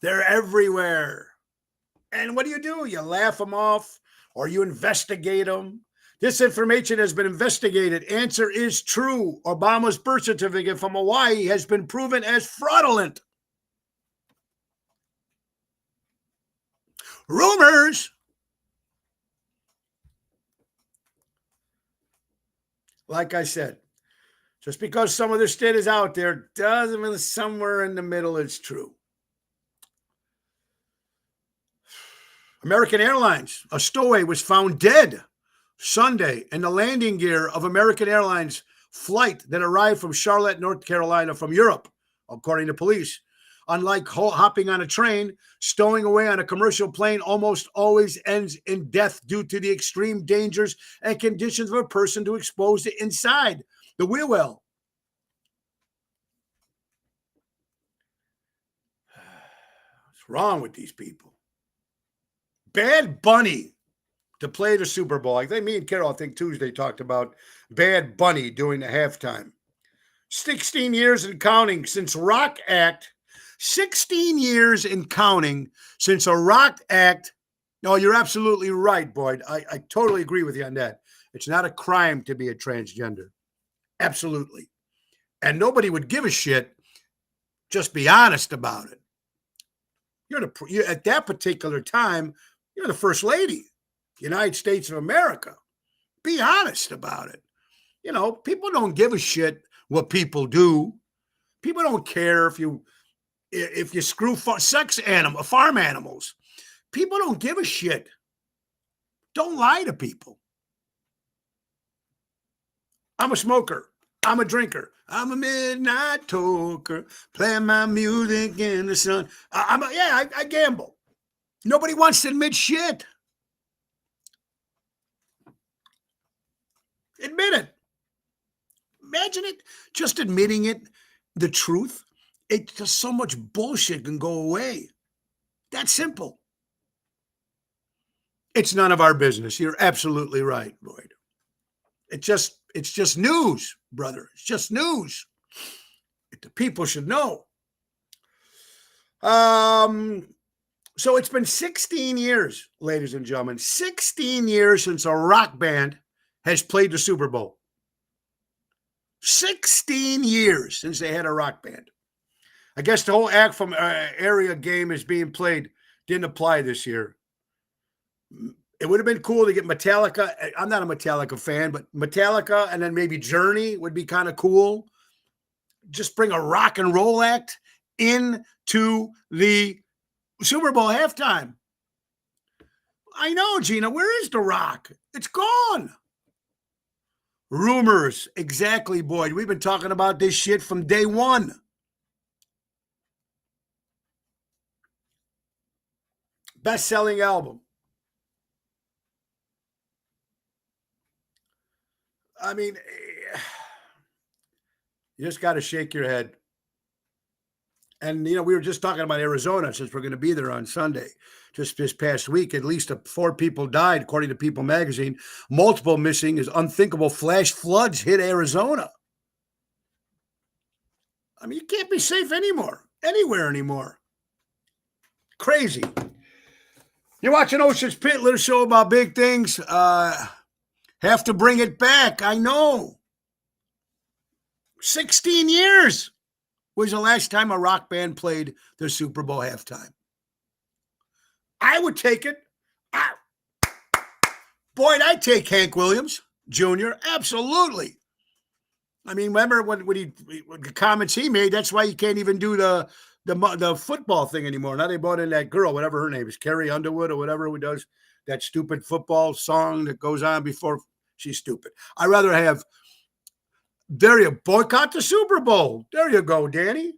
Speaker 1: They're everywhere. And what do? You laugh them off or you investigate them. This information has been investigated. Answer is true. Obama's birth certificate from Hawaii has been proven as fraudulent. Rumors. Like I said, just because some of this shit is out there doesn't mean somewhere in the middle it's true. American Airlines, a stowaway was found dead Sunday in the landing gear of American Airlines flight that arrived from Charlotte, North Carolina from Europe, according to police. Unlike hopping on a train, stowing away on a commercial plane almost always ends in death due to the extreme dangers and conditions of a person to expose it inside the wheel well. What's wrong with these people? Bad Bunny to play the Super Bowl. I think me and Carol, I think Tuesday, talked about Bad Bunny doing the halftime. 16 years and counting since Rock Act. 16 years and counting since a Rock Act. No, you're absolutely right, Boyd. I totally agree with you on that. It's not a crime to be a transgender. Absolutely. And nobody would give a shit. Just be honest about it. You're at that particular time, you're the First Lady, United States of America. Be honest about it. You know, people don't give a shit what people do. People don't care if you screw farm animals. People don't give a shit. Don't lie to people. I'm a smoker. I'm a drinker. I'm a midnight toker, playing my music in the sun. I gamble. Nobody wants to admit shit. Admit it. Imagine it. Just admitting it, the truth. It's just so much bullshit can go away. That's simple. It's none of our business. You're absolutely right, Boyd. It's just news, brother. It's just news. The people should know. So it's been 16 years, ladies and gentlemen, 16 years since a rock band has played the Super Bowl. 16 years since they had a rock band. I guess the whole act from area game is being played didn't apply this year. It would have been cool to get Metallica. I'm not a Metallica fan, but Metallica and then maybe Journey would be kind of cool. Just bring a rock and roll act into the Super Bowl halftime. I know, Gina. Where is The Rock? It's gone. Rumors. Exactly, Boyd. We've been talking about this shit from day one. Best-selling album. I mean, you just got to shake your head. And, we were just talking about Arizona since we're going to be there on Sunday. Just this past week, at least 4 people died, according to People magazine. Multiple missing as unthinkable flash floods hit Arizona. I mean, you can't be safe anywhere anymore. Crazy. You're watching Ocean's Pit, little show about big things. Have to bring it back. I know. 16 years was the last time a rock band played the Super Bowl halftime. I would take it. Boy, I'd take Hank Williams Jr. Absolutely. I mean, remember when the comments he made? That's why you can't even do the football thing anymore. Now they brought in that girl, whatever her name is, Carrie Underwood or whatever, who does that stupid football song that goes on before. She's stupid. I'd rather have. There you boycott the Super Bowl. There you go, Danny.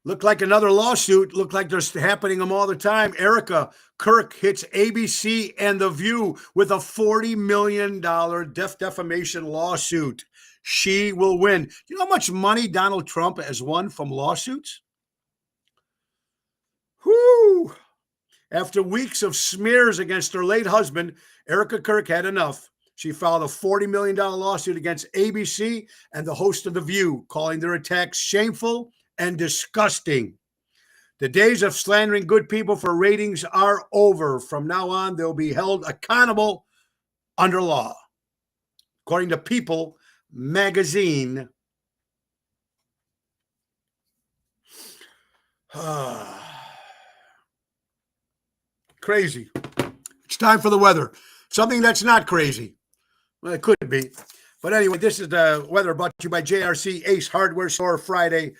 Speaker 1: Looked like another lawsuit. Looked like they're happening them all the time. Erica Kirk hits ABC and The View with a $40 million defamation lawsuit. She will win. You know how much money Donald Trump has won from lawsuits? Whoo! After weeks of smears against her late husband, Erica Kirk had enough. She filed a $40 million lawsuit against ABC and the host of The View, calling their attacks shameful and disgusting. The days of slandering good people for ratings are over. From now on, they'll be held accountable under law. According to People magazine. Crazy. It's time for the weather. Something that's not crazy. Well, it could be. But anyway, this is the weather brought to you by JRC Ace Hardware Store, Friday,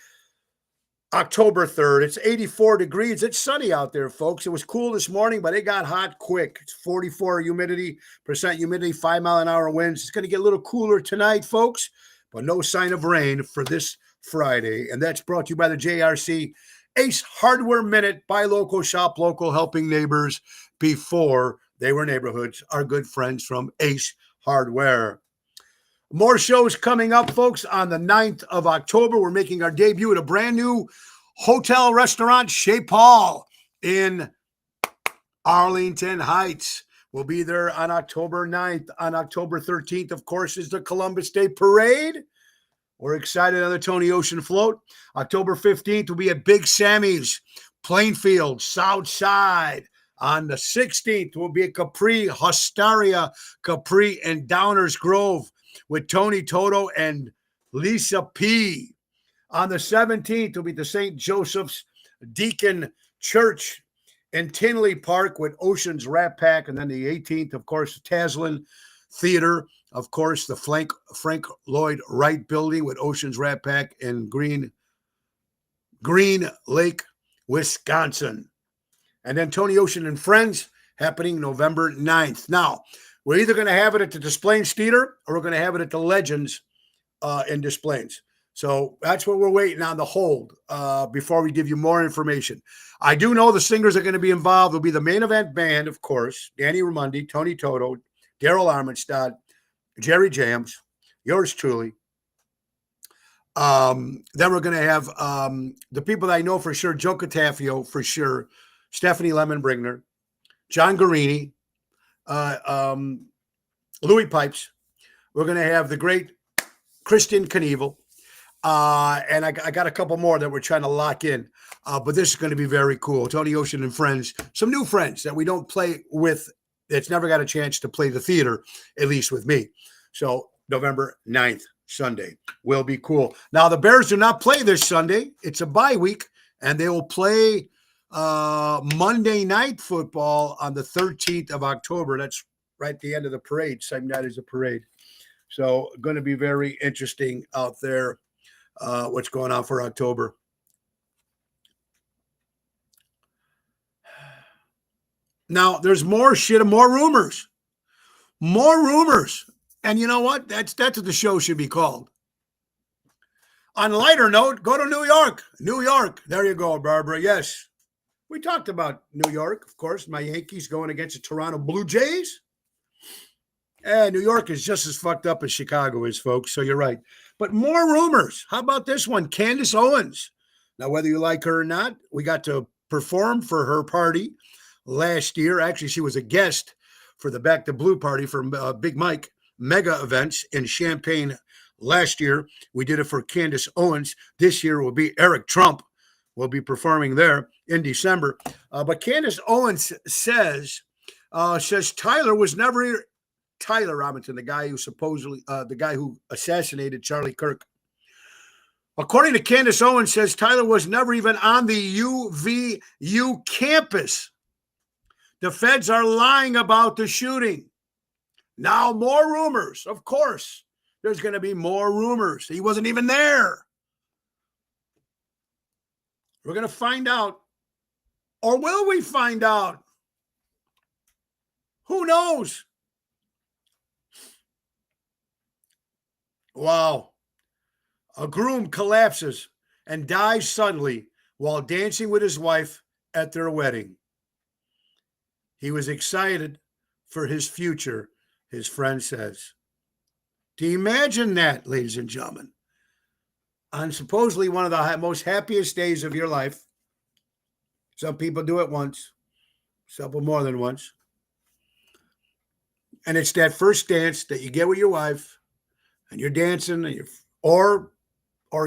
Speaker 1: October 3rd. It's 84 degrees. It's sunny out there, folks. It was cool this morning, but it got hot quick. It's 44% humidity, 5 mile an hour winds. It's going to get a little cooler tonight, folks, but no sign of rain for this Friday. And that's brought to you by the JRC Ace Hardware Minute. Buy local, shop local, helping neighbors before they were neighborhoods. Our good friends from Ace Hardware. More shows coming up, folks. On the 9th of October, we're making our debut at a brand new hotel restaurant, Chez Paul, in Arlington Heights. We'll be there on October 9th. On October 13th, of course, is the Columbus Day Parade. We're excited on the Tony Ocean float. October 15th, we'll be at Big Sammy's, Plainfield, South Side. On the 16th, we'll be at Capri, Hostaria, Capri, and Downers Grove with Tony Toto and Lisa P. On the 17th, we'll be at the St. Joseph's Deacon Church in Tinley Park with Ocean's Rat Pack. And then the 18th, of course, Taslin Theater. Of course, the Frank Lloyd Wright Building with Ocean's Rat Pack in Green Lake, Wisconsin. And then Tony Ocean and Friends happening November 9th. Now, we're either going to have it at the Des Plaines Theater or we're going to have it at the Legends in Des Plaines. So that's what we're waiting on the hold before we give you more information. I do know the singers are going to be involved. It'll be the Main Event Band, of course, Danny Ramundi, Tony Toto, Daryl Armenstad, Jerry Jams, yours truly. Then we're going to have the people that I know for sure, Joe Catafio for sure, Stephanie Lemon-Brigner, John Guarini, Louis Pipes. We're going to have the great Christian Knievel. And I got a couple more that we're trying to lock in. But this is going to be very cool. Tony Ocean and Friends, some new friends that we don't play with, that's never got a chance to play the theater, at least with me. So November 9th, Sunday, will be cool. Now, the Bears do not play this Sunday. It's a bye week, and they will play Monday Night Football on the 13th of October. That's right at the end of the parade. Same night as the parade. So going to be very interesting out there, what's going on for October. Now, there's more shit and more rumors. More rumors. And you know what? That's what the show should be called. On a lighter note, go to New York. New York. There you go, Barbara. Yes. We talked about New York, of course. My Yankees going against the Toronto Blue Jays. And New York is just as fucked up as Chicago is, folks. So you're right. But more rumors. How about this one? Candace Owens. Now, whether you like her or not, we got to perform for her party last year. Actually, she was a guest for the Back to Blue party for Big Mike mega events in Champaign last year. We did it for Candace Owens. This year will be Eric Trump. We'll be performing there in December. But Candace Owens says Tyler was never Tyler Robinson, the guy who assassinated Charlie Kirk. According to Candace Owens, says Tyler was never even on the UVU campus. The feds are lying about the shooting. Now more rumors. Of course, there's going to be more rumors. He wasn't even there. We're going to find out. Or will we find out? Who knows? Wow. A groom collapses and dies suddenly while dancing with his wife at their wedding. He was excited for his future, his friend says. Do you imagine that, ladies and gentlemen? On supposedly one of the most happiest days of your life. Some people do it once, some people more than once. And it's that first dance that you get with your wife, and you're dancing, and or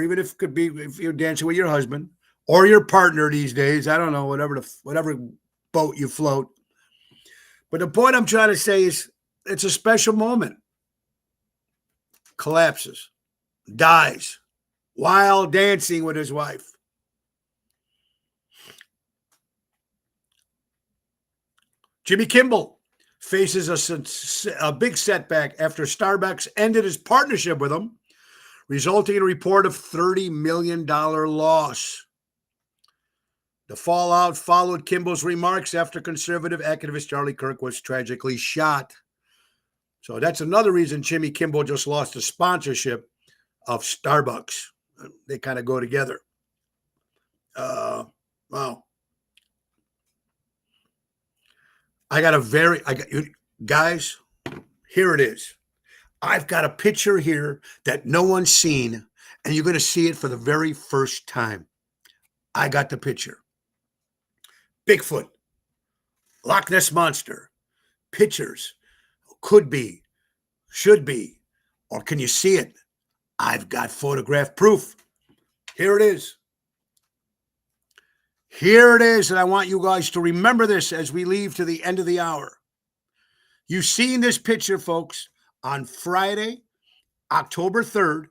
Speaker 1: even if it could be if you're dancing with your husband or your partner these days. I don't know, whatever boat you float. But the point I'm trying to say is it's a special moment. Collapses, dies while dancing with his wife. Jimmy Kimmel faces a big setback after Starbucks ended his partnership with him, resulting in a report of $30 million loss. The fallout followed Kimball's remarks after conservative activist Charlie Kirk was tragically shot. So that's another reason Jimmy Kimmel just lost the sponsorship of Starbucks. They kind of go together. Wow. Guys, here it is. I've got a picture here that no one's seen, and you're going to see it for the very first time. I got the picture. Bigfoot, Loch Ness Monster, pictures, could be, should be, or can you see it? I've got photograph proof. Here it is. Here it is, and I want you guys to remember this as we leave to the end of the hour. You've seen this picture, folks, on Friday, October 3rd,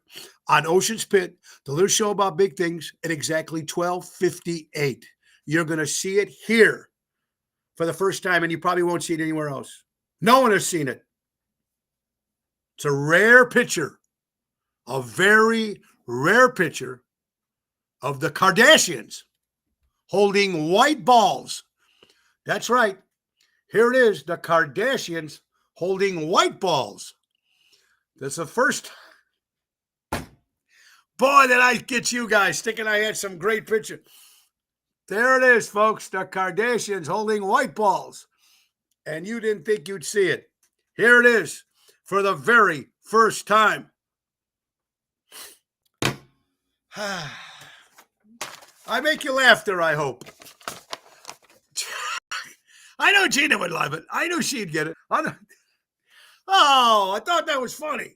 Speaker 1: on Ocean's Pit, the little show about big things, at exactly 12:58. You're going to see it here for the first time, and you probably won't see it anywhere else. No one has seen it. It's a rare picture, a very rare picture of the Kardashians holding white balls. That's right. Here it is, the Kardashians holding white balls. That's the first. Boy, did I get you guys thinking I had some great picture. There it is, folks, the Kardashians holding white balls. And you didn't think you'd see it. Here it is for the very first time. I make you laugh there, I hope. I know Gina would love it. I knew she'd get it. I thought that was funny.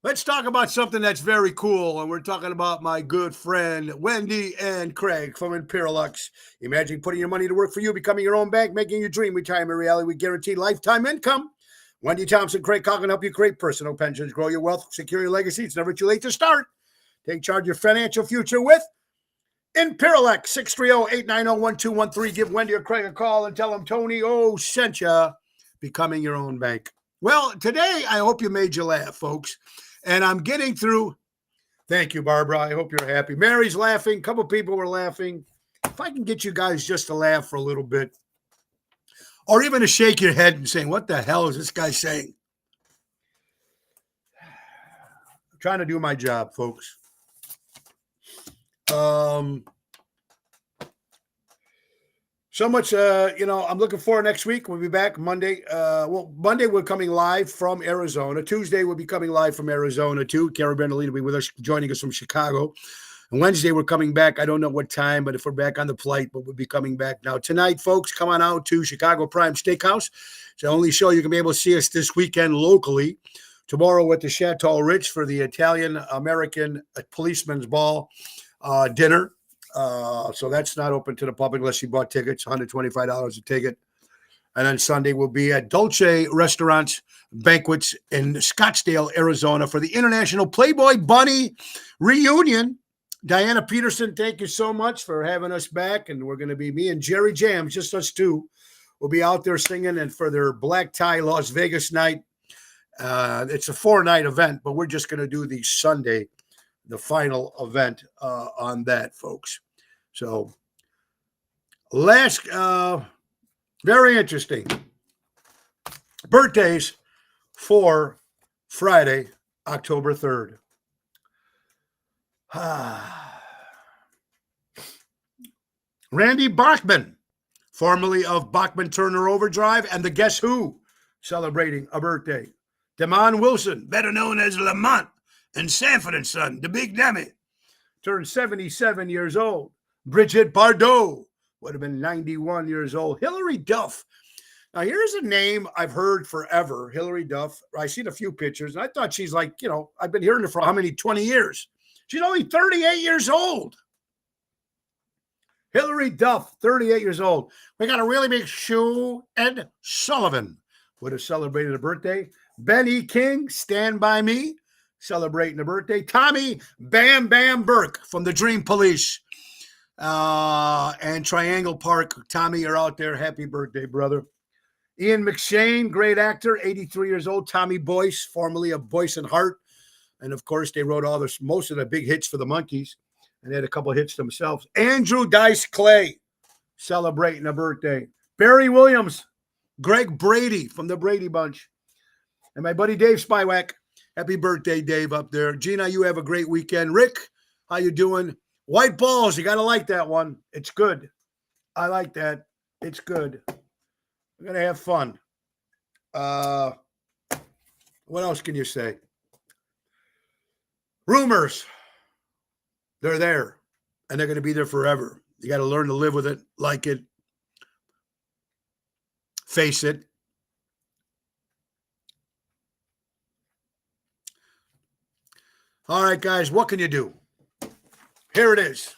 Speaker 1: Let's talk about something that's very cool, and we're talking about my good friend Wendy and Craig from Imperialux. Imagine putting your money to work for you, becoming your own bank, making your dream retirement reality with guaranteed lifetime income. Wendy Thompson, Craig Coughlin can help you create personal pensions, grow your wealth, secure your legacy. It's never too late to start. Take charge of your financial future with Imperialux, 630-890-1213. Give Wendy or Craig a call and tell them Tony O sent you. Becoming your own bank. Well, today I hope you made you laugh, folks. And I'm getting through. Thank you, Barbara. I hope you're happy. Mary's laughing. A couple people were laughing. If I can get you guys just to laugh for a little bit, or even to shake your head and saying, what the hell is this guy saying? I'm trying to do my job, folks. So much, I'm looking forward next week. We'll be back Monday. Monday we're coming live from Arizona. Tuesday we'll be coming live from Arizona too. Carrie Brandolini will be with us, joining us from Chicago. And Wednesday we're coming back. I don't know what time, but if we're back on the flight, but we'll be coming back. Now tonight, folks, come on out to Chicago Prime Steakhouse. It's the only show you can be able to see us this weekend locally. Tomorrow at the Chateau Ritz for the Italian-American Policeman's Ball dinner. So that's not open to the public unless you bought tickets, $125 a ticket. And then Sunday we'll be at Dolce Restaurants Banquets in Scottsdale, Arizona for the International Playboy Bunny Reunion. Diana Peterson, thank you so much for having us back. And we're going to be me and Jerry Jams, just us two. We'll be out there singing and for their Black Tie Las Vegas night. It's a 4-night event, but we're just going to do the Sunday, the final event on that, folks. So last, very interesting birthdays for Friday, October 3rd. Randy Bachman, formerly of Bachman Turner Overdrive and the Guess Who, celebrating a birthday. Demond Wilson, better known as Lamont and Sanford and Son, the Big Demi, turned 77 years old. Brigitte Bardot would have been 91 years old. Hilary Duff. Now, here's a name I've heard forever, Hilary Duff. I've seen a few pictures, and I thought she's like, I've been hearing her for how many, 20 years. She's only 38 years old. Hilary Duff, 38 years old. We got a really big shoe. Ed Sullivan would have celebrated a birthday. Ben E. King, Stand By Me, celebrating a birthday. Tommy Bam Bam Burke from the Dream Police and Triangle Park. Tommy, you're out there. Happy birthday, brother. Ian McShane, great actor, 83 years old. Tommy Boyce, formerly of Boyce and Hart. And, of course, they wrote most of the big hits for the Monkees. And they had a couple of hits themselves. Andrew Dice Clay, celebrating a birthday. Barry Williams, Greg Brady from the Brady Bunch. And my buddy Dave Spywak. Happy birthday, Dave, up there. Gina, you have a great weekend. Rick, how you doing? White Balls, you got to like that one. It's good. I like that. It's good. We're going to have fun. What else can you say? Rumors. They're there. And they're going to be there forever. You got to learn to live with it, like it, face it. All right, guys, what can you do? Here it is.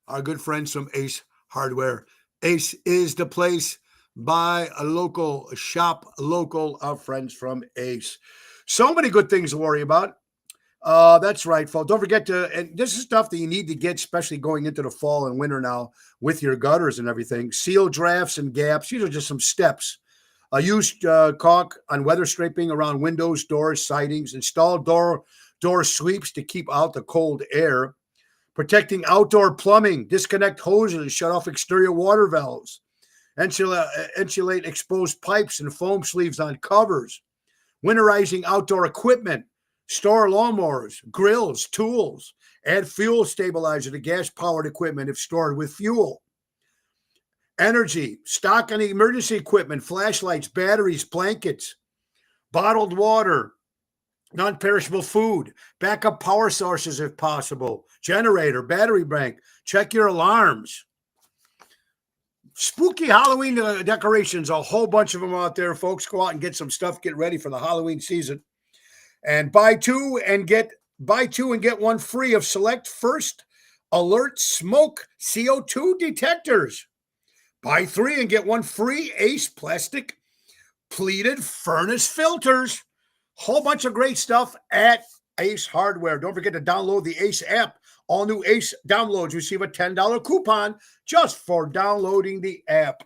Speaker 1: Our good friends from Ace Hardware. Ace is the place. Buy a local, shop local. Our friends from Ace. So many good things to worry about. That's right, folks. Don't forget and this is stuff that you need to get, especially going into the fall and winter now with your gutters and everything. Seal drafts and gaps. These are just some steps. Use caulk on weather stripping around windows, doors, sidings. Install door sweeps to keep out the cold air. Protecting outdoor plumbing. Disconnect hoses and shut off exterior water valves. Insulate exposed pipes and foam sleeves on covers. Winterizing outdoor equipment. Store lawnmowers, grills, tools. Add fuel stabilizer to gas-powered equipment if stored with fuel. Energy. Stock on emergency equipment, flashlights, batteries, blankets, bottled water, non-perishable food, backup power sources if possible, generator, battery bank. Check your alarms. Spooky Halloween decorations, a whole bunch of them out there, folks. Go out and get some stuff. Get ready for the Halloween season. And buy two and get one free of select First Alert Smoke CO2 detectors. Buy 3 and get one free Ace plastic pleated furnace filters. Whole bunch of great stuff at Ace Hardware. Don't forget to download the Ace app. All new Ace downloads receive a $10 coupon just for downloading the app.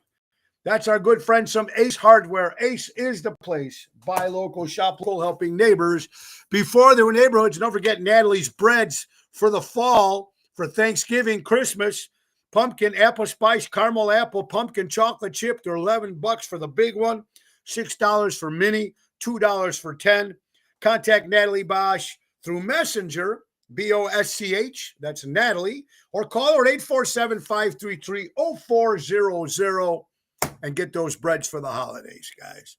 Speaker 1: That's our good friends from Ace Hardware. Ace is the place. Buy local, shop local, helping neighbors before their neighborhoods. Don't forget Natalie's breads for the fall, for Thanksgiving, Christmas. Pumpkin, apple spice, caramel apple, pumpkin chocolate chip. They're $11 for the big one, $6 for mini, $2 for 10. Contact Natalie Bosch through Messenger, BOSCH, that's Natalie, or call her at 847-533-0400 and get those breads for the holidays, guys.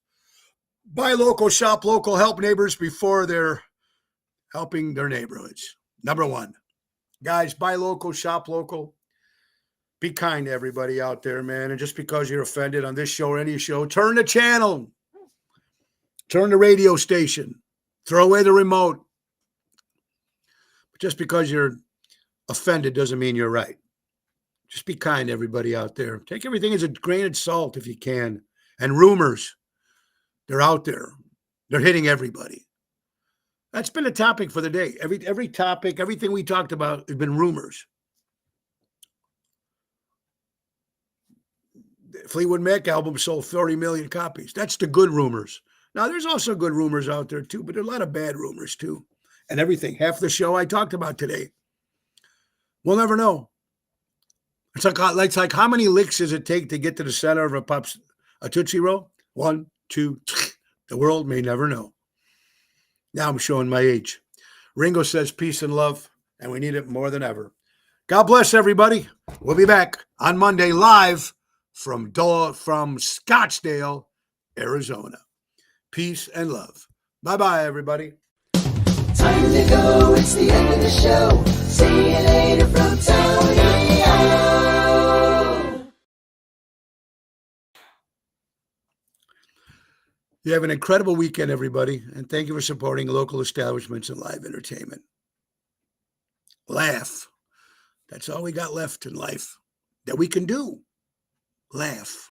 Speaker 1: Buy local, shop local, help neighbors before they're helping their neighborhoods. Number one, guys, buy local, shop local. Be kind to everybody out there, man. And just because you're offended on this show or any show, turn the channel. Turn the radio station. Throw away the remote. But just because you're offended doesn't mean you're right. Just be kind to everybody out there. Take everything as a grain of salt if you can. And rumors, they're out there. They're hitting everybody. That's been a topic for the day. Every topic, everything we talked about has been rumors. Fleetwood Mac album sold 30 million copies. That's the good rumors. Now, there's also good rumors out there too, but there are a lot of bad rumors too. And everything. Half the show I talked about today. We'll never know. It's like how many licks does it take to get to the center of a Tootsie Roll? 1, 2, the world may never know. Now I'm showing my age. Ringo says peace and love, and we need it more than ever. God bless everybody. We'll be back on Monday live from Scottsdale, Arizona. Peace and love. Bye-bye, everybody.
Speaker 2: Time to go, it's the end of the show. See you later from Tony O.
Speaker 1: You have an incredible weekend, everybody, and thank you for supporting local establishments and live entertainment. Laugh. That's all we got left in life that we can do. Laugh.